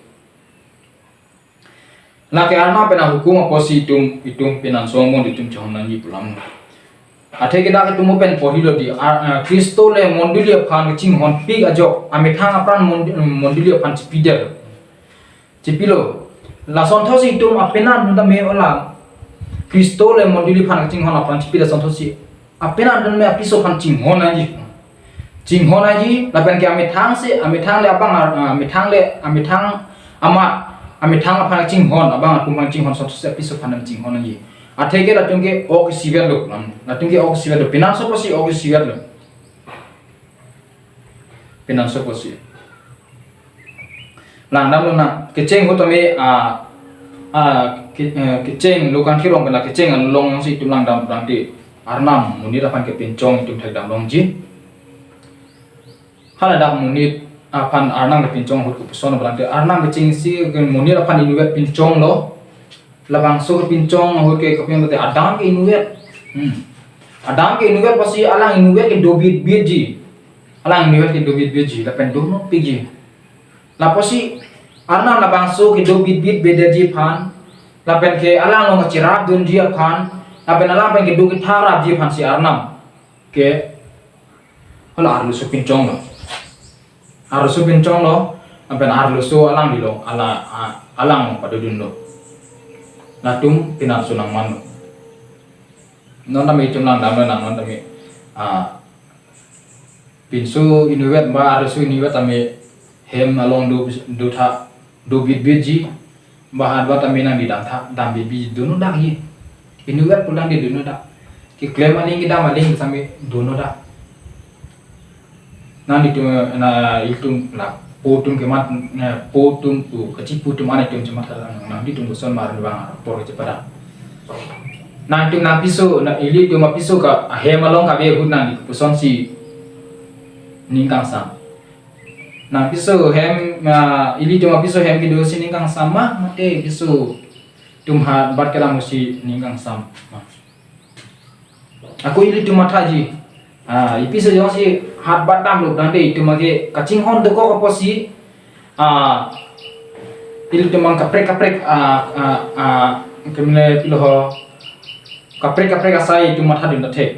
Laki arna pena hukum apa si itum penan somon itum johon nangi pulam. Ate kita ketemu pen pohilo di Kristo le mondili aphan ching hon pig ajo amithang apran mondili aphan cipider. Cipilo la sontosi itum apena nunda me ola Kristo le mondili aphan ching hon aphan cipider sontosi apena nunda me apiso aphan ching hon aji. Ching hon aji la pen ke amithang le apang amithang amat amithang aphan ching hon abang apung ching hon sontosi apiso aphan ching hon aji. Athege la tungke ok siver lo la tungke ok siver lo pinanso posi ok siver lo pinanso posi lang nam lo na keceng ho tome keceng lo kan khirong bela keceng long si tulang dam berarti arnam muni rapan ke pincong itu thak dam long ji hala dak muni apan arnam ke pincong ho kupson berarti arnam keceng si muni rapan inuet pincong lo labang so pincong ho ke kapeng te adam ke inuet pasti alang inuet ke dobit biji alang inuet ke dobit biji la pen dono piji la pasti arna labang so ke dobit bit beda ji phan la pen ke alang lo ngachirap dun ji phan la pen alang pen ke do ke thara ji phan si arnam ke hala arlu so pincong lo la pen arlu so alang di lo alang pada dun lo natum pinan sunang manu non tami cumlang dam non tami pinsu inuet ba arsu inuet tami hem along do tha do biji ba hadwa tami nang di dam biji dunu dak hi inuet pulang di dunu dak ki klaim aling kita maling sami dunu dak nan itu na itum la potum kemat potum tu kecil potum mana itu cuma nanti tunggu son marah bang por cepat nanti na piso na ili tu ma piso ka hemalong ka be hut nanti puson si ningkang sam na piso hem ili tu ma piso hem kido si ningkang sama mate piso tum ha bat kala musi ningkang sam aku ili tu mataji ipiso jong si hat batam lo nanti itu mage kacing hon de ko posi il tu mang kaprek kemle pilo kaprek asai itu matha din the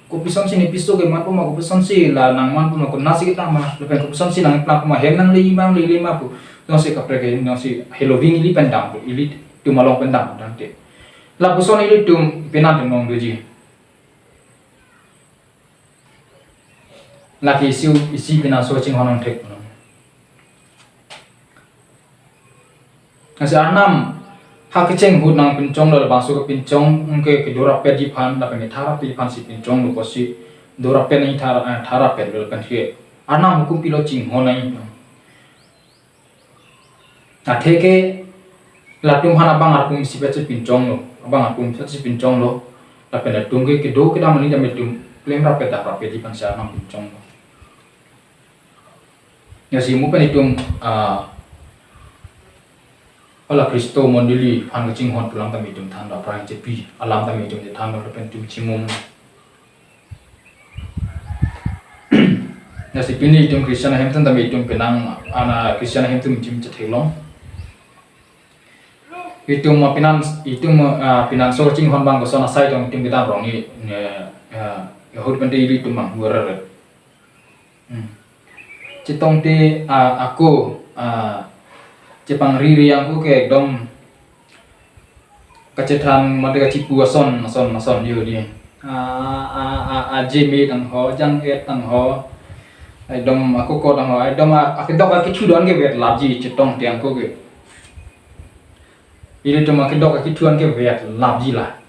ko pison si ni piso ke mat ko ma ko pison si la nang man ko nasi kita ma lepen ko pison si nang plan ko ma hem nang lima pu jong si kaprek jong si heloving ili pendam ili tu malong pendam nanti la puson ili tum pinan tum nong doji la ki siu isi pinan so ching honong thek no asi arnam ha ke cheng hut nang pincong la bang so ke pincong ke dora pet di phan la pe thara pi phan si pincong lo ko si dora pet ni thara pet lo kan thie arnam hukum pilo ching honai a theke la tum hana bang akum si pet pincong lo abang akum si pincong lo la pe tum ke do ke dam ni dam tum klem ra pet di phan sa nam pincong lo ya si mu pe tum ala Kristo mondili phan ke ching hon pulang tam tum than da prang che pi alam tam tum je than lo pen tum chimum ya si pini tum Christian Hampton tam tum penang ana Christian Hampton chim che thelong itum pinan so ching hon bang ko sona sai tong tum kita rong ni hot pen di tum mang wara chitong te aku Jepang riri yang ku ke dom kacetan madega cipu son yo dia jemi tang ho jang et tang ho ai dom aku ko tang ho ai dom akidok akitu don ke vet labji cetong tiang ko ke ini dom akidok akitu don ke vet labji la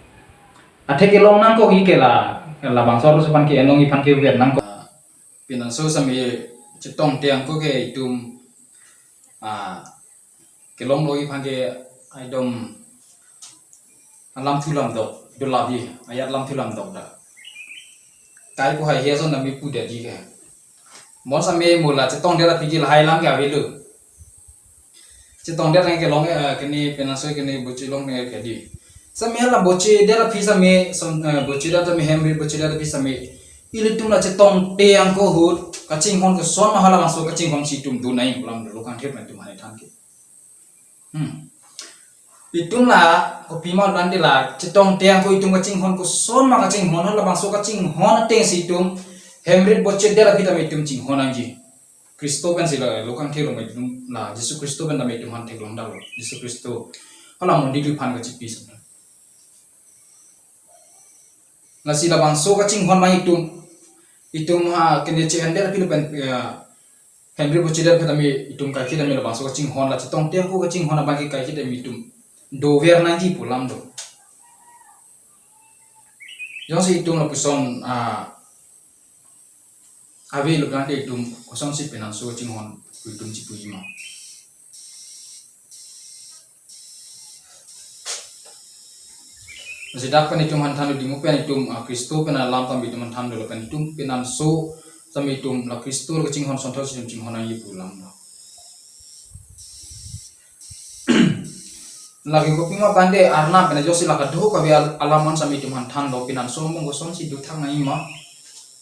athe ke long nang ko hi ke la bang sor sepan ke enong ipan ke vet nang ko pinan so sami cetong tiang ko ke itum ke long loi phange ai dom lam thulam do labi ayat lam thulam do da kai ko hai heson nami pu de ji ke mon same mula chetong de la pigi hai lam ga velu chetong de ke long ke ni penaso ke ni bochi long ne ke di same la bochi de la pisa me bochi da me hemri bochi da pisa me ili tum la chetong te ang ko hut kaching hon ke son ma hala masuk kaching hon si tum du nai ulam lo kan thep na tum hai than ke itung la ko pima dan de la cetong tiang ko itung kacing hon ko son ma kacing hon la bang so kacing hon teng si itung hemrit bocet de la kita itung cing hon anji Kristo kan sila lokang thelo mai itung la Yesus Kristo kan dam itung han theglong da lo Yesus Kristo hala mon di phan ka chipi sa la sila bang so kacing hon mai itung ha kene che ande la pilu pen Henry bocida kami itum kaki dami la bangso kacing hon la cetong tiang ko kacing hon abang kaki dami itum dover nanti pulam do yang si itum la puson ave lo kan itum kosong si penan so kacing hon itum cipu ima masih dapat itum han tanu dimu pen itum Kristo pen alam tam itum han tanu pen itum penan so sami itum la Kristo ke cing hon sonthau sim cing hon ai pulang lo lagi ko pima pande arna pena josi la kadho ka bi alaman sami itum han than lo pinan so mong ko son si du thang nai ma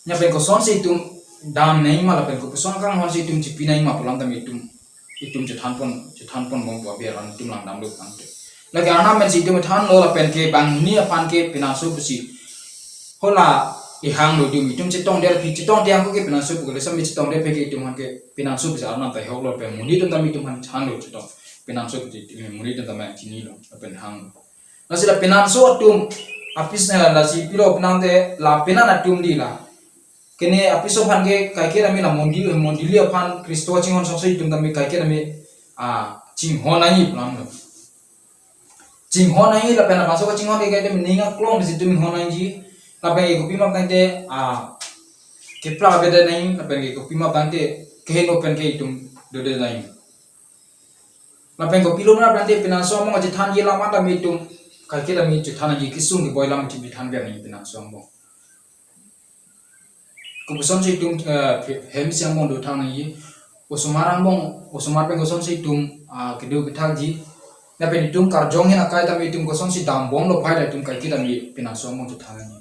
nya pen ko son si itum dam nei ma la pen ko son kang hon si itum ci pinai ma pulang tam itum je than pon mong ko bi ran itum lang dam lo kan te lagi arna men si itum than lo la pen ke bang ni pan ke pinan so si hola ihang lo dum itum cetong der pi cetong tiang ko ke pinan su ko le sami cetong der pe ke itum han ke pinan su bisa arna ta hok lo pe muni tum tam itum han chan lo cetong pinan su ke muni tum tam chini lo pen hang la sila pinan su tum apis na la si piro pinan de la pinan atum di la kene apiso han ke kai ke rami la mondi li aphan Kristo ching hon so itum tam kai ke rami ching hon ai plan lo ching hon ai la pena baso ching hon ke ke ninga klong si tum hon ai ji Lapai ko pima kante kepla beda nai lapai ko pima kante keheno pen ke itum dode nai lapai ko pilom na kante pinanso mo ngaji than ye lama ta mitum kai ke mi chu than ji kisung ki boilam ti bi than be nai pinanso mo ko buson si itum hem siang mo do than nai usumarang mong usumar pen ko son si itum kedu bital ji na pen itum karjong hen akai ta mitum ko son si dambong lo phai da itum kai ke mi pinanso mo chu than nai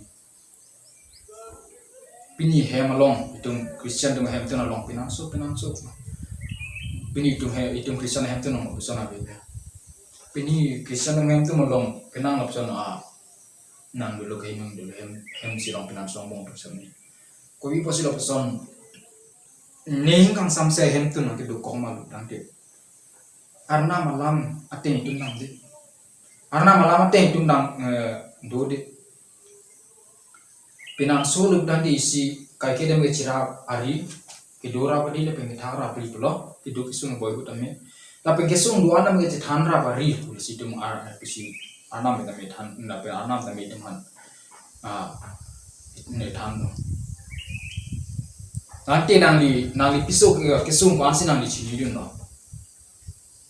pini hem along itum Christian tum hem tun along pinanso pini itum Christian hem tun no sona be pini Christian hem tun along pinang option nang dulu kai mang dulu hem si long pinanso mong option ni ko wi posi option ning kang samse hem tun ke du ko ma lu dang te arna malam atin itum nang de arna malama teng tum dang do de pinang sulu dan di isi kai ke dem cira ari kedora badi le peng thara pri pulo tidu kisung boy utame tapi kesung dua nam ke thanra bari pul si tum ar kisi anam me than na pe anam me tum han ne than no nanti nang li piso kesung kwan si nang li chili yun no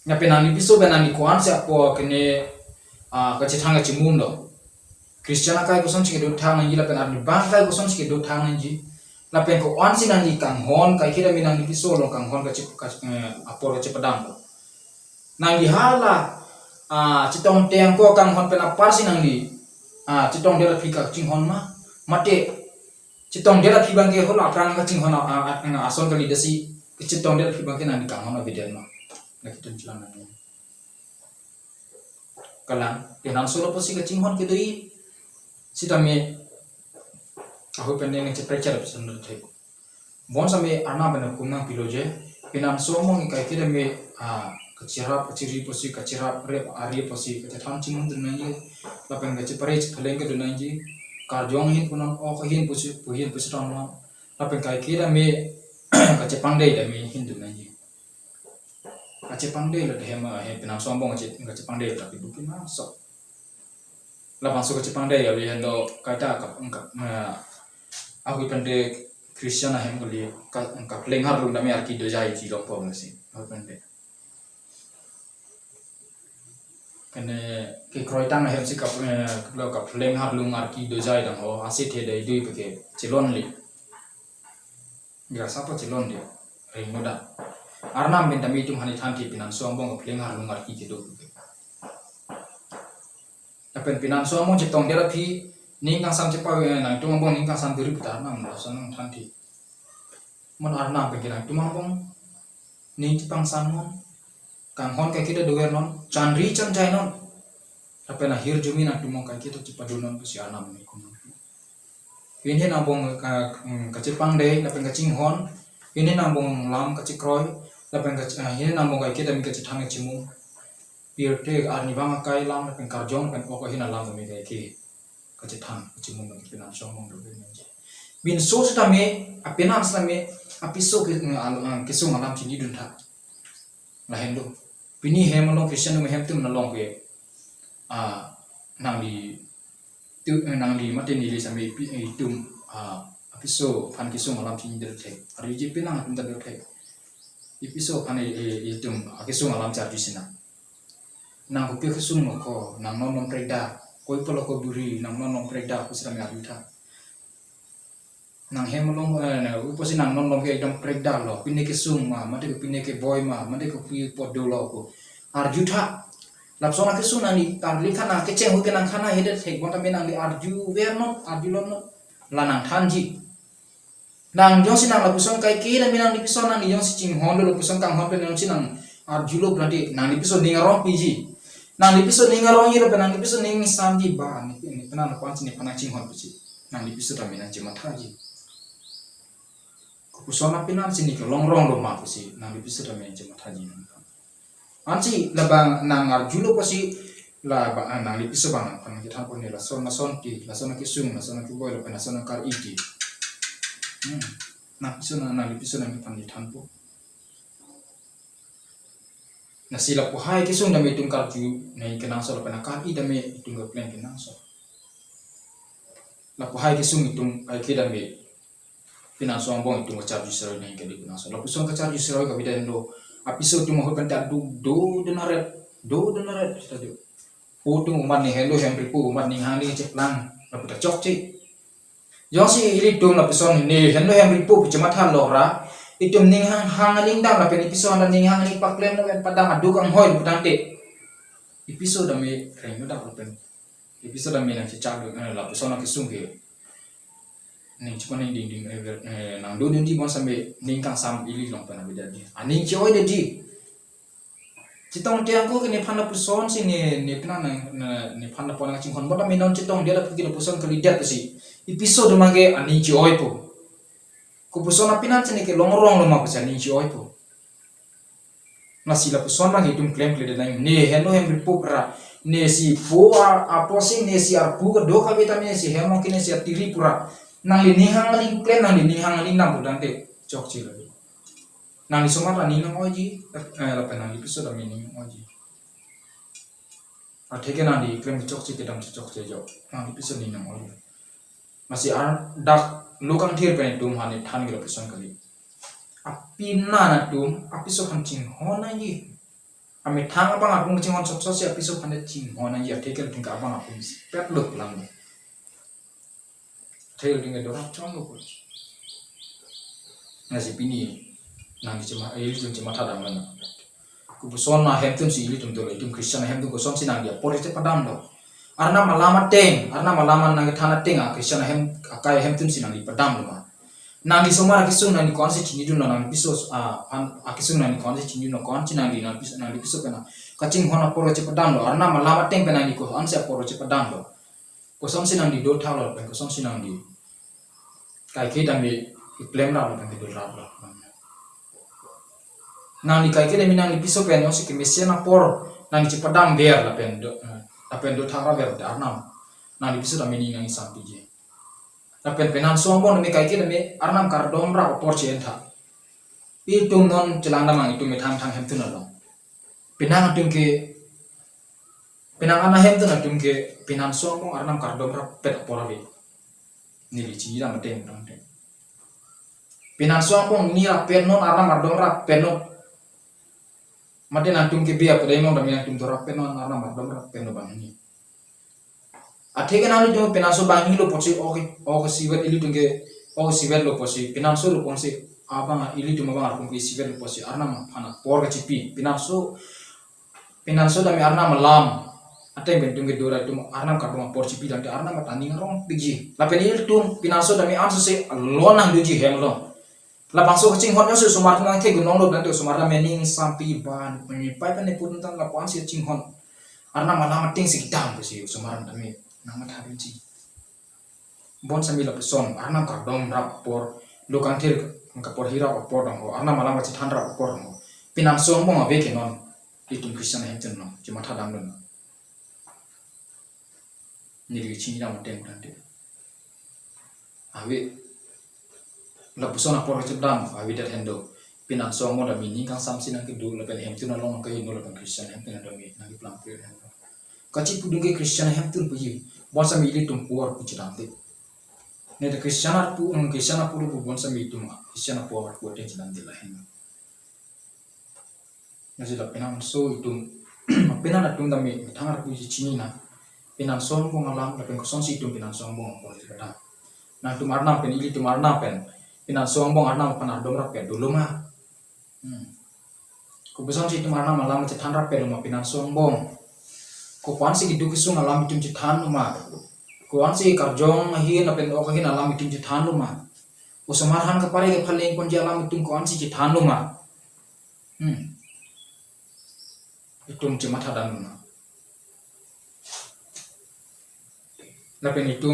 nya pe nang li piso be nang li kwan si apo kene ka thanga chimum no Kristiana kai ko son chi do thang nang la pen ar bang kai ko son chi do thang nang ji la pen ko on si nang li kang hon kai kira mi nang li piso lo kang hon ka chip apo ka chip padang ko nang li hala chitong teng ko kang hon pen apar si nang li chitong de la phika ching hon ma mate chitong de la phibang ke hol aprang ka ching hon ason ka li dasi chitong de la phibang ke nang li kang hon video no na kitan chilang nang kalang tenan solo posi ka ching hon ke doi sita me aku pendeng ngece precer bener thai bon same arna bana kumang piloje pinan somong kai kida me kacirap kaciri posi kacirap re ari posi kacatan cingum dunai lapeng ngece prech khaleng ke dunai ji karjong hin punon o hin posi puhin posi ron lapeng kai kida me kace pandai da me hin dunai ji kace pandai la hema he pinan somong ngece pandai tapi bukin masuk lapang suka Jepang deh ya lihat do kata aku pendek Christian hem kali ka lenghar lu nami arki do jai ji lo pom sih aku pendek kene ke kroitang hem si ka lenghar lu arki do jai dang ho asit he dai dui peke celon li ya sapa celon dia ring muda arnam benda mi tum hani thanti pinan sombong ka lenghar lu arki ke do pen pinan so mo chitong dera phi ning kang sam chipa na tumang bong ning kang sam diri putar nam la sanang thanti mon arna pe kira tumang bong ning chipang sam mon kang hon ka kita doer non chandri chan jai non tapi na hir jumi na tumang ka kita chipa donon si anam ni kun ini na bong ka chipang de la pen ka ching hon ini na bong lam ka chikroi la pen ka ini na bong ka kita mi ka chithang chimu pierte arni bang kai lam pen karjong pen oko hina lam me ke kacethan chimung ngi pinan somong do bin so sta me apena sta me apiso ke sung alam chini dun tha la hendo pini hem lo christian me hem tum na long ke nang li mate ni li same tum apiso phan ki sung alam chini der the ari ji pinang tum der the episo phan tum akisung alam cha bisina nang ko kesung ko nang non preda koi polo ko buri nang non preda ko sira me aluta nang hemolong na uposi nang non ke dam preda lo pinne kesung ma mate ko pinne ke boy ma mate ko pi podo lo ko arjuta lapsona kesung nani tarli khana ke cheng hu ke nang khana hede thek bota me nang li arju ver non arjulon no lanang thanji nang jong sinang la pusong kai ke na minang di pison nang jong si ching hon lo pusong kang hon pe nang sinang arjulo berarti nang di pison ningarong piji nang lipiso ningarong ira penang lipiso ning samji ba ni penang kwanci ni penang ching hon pici nang lipiso rami nang jema thaji kusona penang sini ke longrong lo ma pici nang lipiso rami nang jema thaji anci labang nang arjulo pasi la ba nang lipiso bang penang kita pon ni la son ki la son ki sung la son ki boy la penang son kar iti nang piso nang lipiso nang penang dithampo na sila po hai kisung dami itong karju na ikanang so lapan nakaki dami itong gaplen kinang so la po hai kisung itong ay kidami pinangso ang bong itong charge siro na ikadi kinang so la po song ka charge siro kabida ndo episode mo hubanta do denaret stadio putung umat ni hello hembri pu umat ni hali ceplang la puta chokci yong si ili tung la pison ni hello hembri pu picamathan lora itum ning hangaling dam la pen episode ning hangaling paklem na pen padang adu kang hoy budante episode me reng da pen episode me nang cicak la episode na kisung ke ning chupon ning ding nang do di bon sambe ning kang sam ili long pen abida di aning joy de di citong tiang ko kini phana puson si ni pena ni phana pon ngaching hon boda me non citong dia da pigi puson kali dia si episode mage aning joy po kupusona pinan chani ke longrong lo ma pusani joy po na sila pusona ngi tum claim kle de nai ne hello hem ripu pra nesi po aposi nesi arpu ke do kami ta nesi hemo kini nesi tiri pura nang li nihang ling klen nang li nihang ling nang budang te cok cila nang li somar ni nang oji lapen nang li piso dami ni oji atheke nang li klen cok cila dam cok cila jo nang li piso ni nang oji masih dak lukang thir pen tum hani than gila pison kali api na tum api so kancing hona yi ame thang abang apung cing hon sok sia api so kande cing hona yi atheke tingka abang apung pet luk lang thel tingga dorang chong lo nasi pini nang cima cima thadam lana kubuson na hemtun si ili tum dolo itum Christian hemtun kuson si nang dia porite padam do arna malama nang thana teng a Christian akai hemtun si nang di padam lo nang di somara kisung nang di konse chini dun nang pisos akisung nang di konse chini no kon nang di nang di piso kana kacing hona porite padam lo arna malama teng pe nang di ko anse porite padam lo kuson si nang di do thalo pe kuson si nang di kai ke dam di claim ra lo pe do ra lo nang di kai ke dami nang di piso pe no si ke mesiana por nang di padam ber la pen do thara ber arnam nang di piso dami ni nang sampi je la pen penan sombon me kai ke dami arnam kar dom ra por chen tha itum non celana mang itum me thang hemtun lo penang atum ke penang ana hemtun atum ke penan sombon arnam kar dom ra pet por ave ni li chi ra mateng dong te penan sombon ni ra pen non arnam ar dom ra pen non mate nantum ke bia pada imong dami nantum tora penon arna madam rak peno bangi atheke nanu jo penaso bangi lo posi oke siwet ili tungke oke siwet lo posi penaso lo ponsi abang ili tum abang arkum ke siwet lo posi arna phana por ke chipi penaso dami arna malam ate bentung ke dora tum arna kaduma por chipi dan arna matani ngarong biji la penil tum penaso dami anso se lonang duji hemlo la bangso kacing hon nyo sumar nang ke gunong lo nanti sumar la mening sampi ban penyipai kan nepun tan la kuan si cing hon arna malam ting si kitam si sumar dami nang mat habin ci bon sami la person arna ka dom rap por lo kan thir ka por hira ko por dong arna malam ka tan rap por dong pinam som bong ave ke non itum Christian hen ten no ci mata dam non ni ri ci ni dam tem tan de ave la pusona por cedam awi dat hendo pinan songo da mini kang samsin nang kedu la pen hemtun along ka hino la pen Christian hemtun da mi nang plan prayer hendo kachi pudung ke Christian hemtun puji bonsa mi ili tum puar puchidam de ne da Christian pu ru bonsa mi tum Christian puar pu te chidam de la hendo nasi la penan so itum penan atum da mi thangar puji chini na penan songo ngalam la pen koson si itum penan songo ngol da na tum arna pen ili tum arna pen pinan sombong arna panar dom rapi dulu mah, kubeson si itu arna malam cetan rapi rumah pinan sombong, kuan si gitu kisung alam itu cetan rumah, kuan si karjong hin apen okahin alam itu cetan rumah, usamarhan kepari kepaling pun alam itu kuan si cetan rumah, itu cuma tadan rumah, lapen itu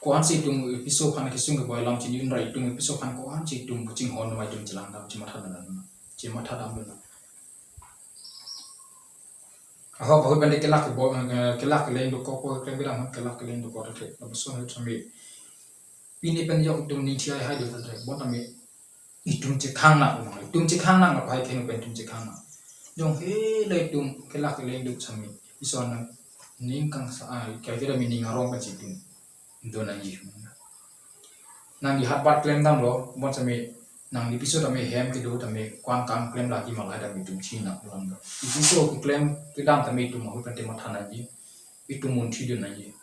kuan si tung episode kan kisung ke boy lam cini indra itu episode kan kuan si tung kucing hon mai tung jelang dam cima thadam dana aku balik kelak ke boy kelak ke lain do ko ke bilang kelak ke lain do ko te so het sambil ini penjok tung ni tiai hai do tadre bon tami itung cekang na apa hai kenu pen tung cekang na jong he le tung kelak ke lain do sambil ison na ningkang sa kira-kira mining arong kan situng do nang yi nang di hatbat klem dam lo bon sami nang di piso dami hem ke do dami kwang kam klem lagi malai dami tum china ulang do di piso klem ke dam dami tum ho pente matana ji itu mun thi do nang yi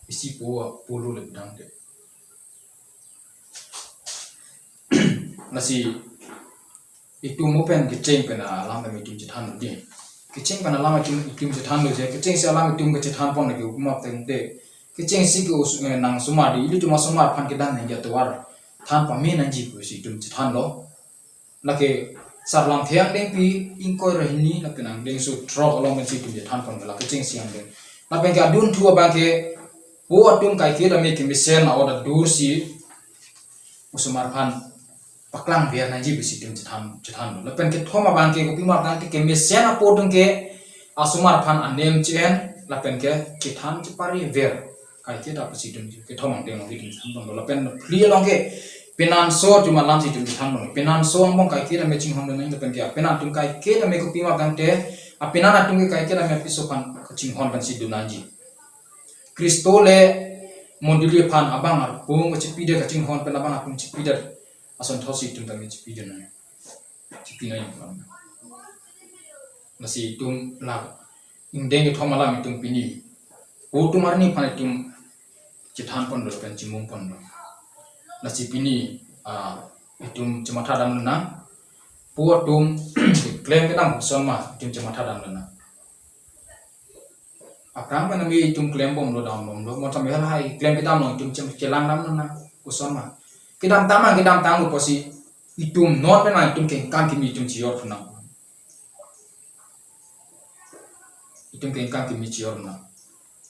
isi po polo le dam de nasi itu mo pen ke cheng pen alam dami tum chitan di ke cheng pen alam tum chitan lo je ke cheng se alam tum ke chitan pon ke ukma teng de kecing si ko nang sumar ili cuma sumar pan kedan nang jatuh war tan pamin anji ko si tum tan lo lake sarlang thiang deng pi ingkoi rahini lake nang deng su tro along men si tum tan pan la kecing siang deng la pen ka dun thua bang ke bo atum kai ke da me ke misen na oda dur si usumar pan paklang biar nanji bi si tum tan lo la pen ke thoma bang ke ko pi mar dang ke misen na po deng ke asumar phan anem chen la pen ke kithan chi pari ver kai ke da pasi dum ke thomang deng long ki tham dong la pen pli long ke penan so tu malam si dum tham dong penan so ang kai ke na matching hong dong la pen ke penan tum kai ke na me ko pima gang te a penan atung ke kai ke na me piso pan ching hon pan si dum nanji kristo le mondili phan abang ar pung chi pi de ka ching hon pen abang apung chi pi de ason thosi tum dang chi pi de na chi pi na yin nasi tum la indeng ke thoma la tum pini o tum arni phane tum chithan pon do pen chimum pon do nasi pini tum chamatha dam na pu tum claim ke dam soma tum chamatha dam na aprang pan mi tum claim bom do dam bom do mo tam hal hai claim ke dam no tum chelang dam na ku soma ke dam tang lu posi itum not pen mai tum ke kan ki mi tum chior phuna itum ke kan ki mi chior na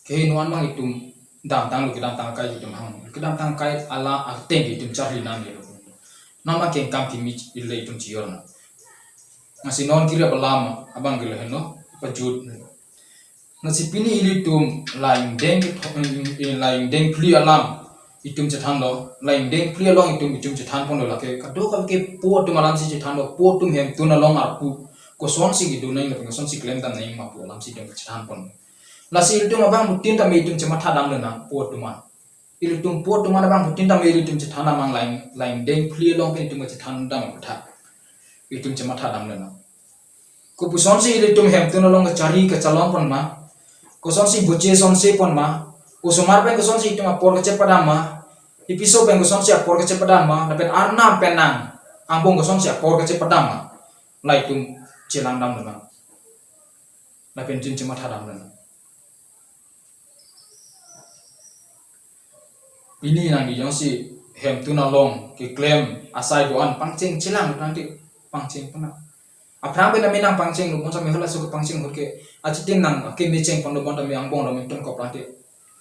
ke nuan mang itum dam tang lu ke dam tang kai itum hang ke dam tang kai ala ateng itum charli na mi na ma ke kan ki mi ile itum chior na ngasi non kira balam abang gele heno pajut ngasi pini ili tum lain deng pli alam itum chathan lo lain deng pli along itum chathan pon lo la ke kado ka ke po tum alam si chathan lo po tum hem tun along ar pu ko son si gi dunai la son si klem tan nai ma pu lam si tum chathan pon la si tum abang mutin ta me tum chamatha dang le na po tum ma ili tum po tum abang mutin ta me ili tum chathan amang lain deng pli along ke tum chathan dang ma tha itum chamatha dang le na ko pu son si ili tum hem tun along ka chari ka chalong pon ma ko son si buche son se pon ma ko somar pen ko son si tum apor ka chepadam ma ipiso pen ko son si apor ka chepadam ma na pen arnam penang ambong ko son si apor ka chepadam ma lai tum chelang dam na la pen tin chamatha dam na ini nang di si hem tun along ke claim asai do an pangcheng chelang nanti pangcheng puna aprang pen minang pangcheng lu monsa me hala so pangcheng hot ke achitin nang ke me cheng pon do bon me angbong lo me ton ko prate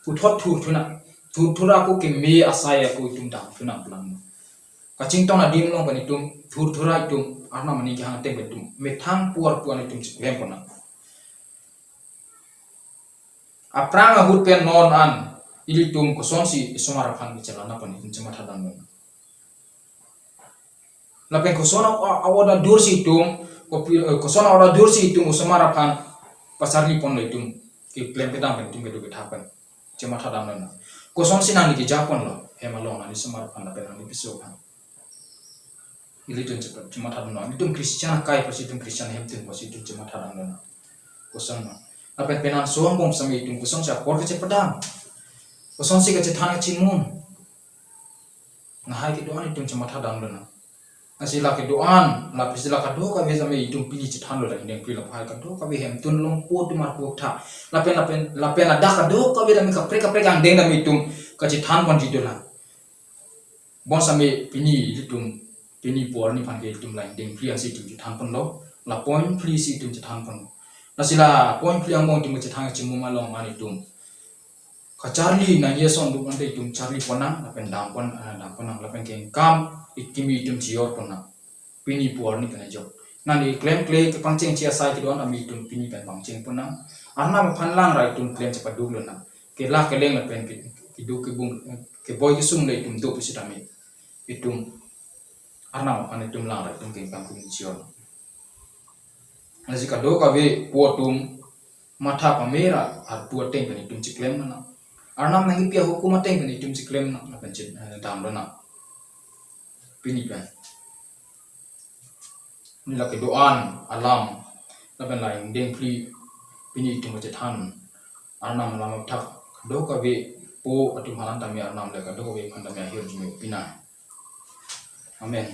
pu thot thura ko ke me asai ko tum dam thuna plan kaching tong na dim long pani tum thura tum arna mani ke hang teng tum me thang puar puan tum lem pona aprang hut pen non an ili tum ko son si somara phan ke chalana pani tum chamatha dam la pen ko son awoda dur si tum ko son awoda dur si tum somara phan pasarli pon le tum ke klem ke dam tum ke do ke thapan chamatha dam na ko son si nang ke japon lo hemalong ani somara phan la pen ani piso phan ili tum chamatha dam na tum christian kai pasi tum christian hem tum pasi tum chamatha dam na ko son na la pen penan so bom sami tum ko son sa por ke chepadam ko son si ke thana chimun na hai ke do ani tum chamatha dam na nasi la ke doan la pisi la ka do ka beza me itum pili cithan lo la indeng pili la phai ka do ka be hem tun long po tu mar po tha la pen la da ka do ka be la me ka pre ang deng na me itum ka cithan bon ji do la bon sa me pini itum pini por ni phan ke itum la indeng pili ang si itum cithan pon lo la point pili si itum cithan pon nasi la point pili ang mon itum cithan chimu ma long man itum ka charli na yeson du ante itum charli pona la pen dam pon la pen ke kam ikimi itum chior pona pini puar ni kana jok nani claim ke pangcheng chia sai ti don ami itum pini kan pangcheng pona arna ma phanlang rai itum claim chapa du lo na ke la ke leng la pen ki du ke bung ke boy ke sum le itum do pisi tami itum arna ma phan itum lang rai itum ke pangkum chior nasi ka do ka be puatum matha pamera ar puateng kan itum chiklem na arna ma hi pia hukuma teng kan itum chiklem na pen chin dam lo na pini pen ni la ke doan alam la pen lain deng pli pini tum che than arnam lam thak do ka be po atum halan tam ya arnam la ka do be khan tam ya hiu jumi pina amen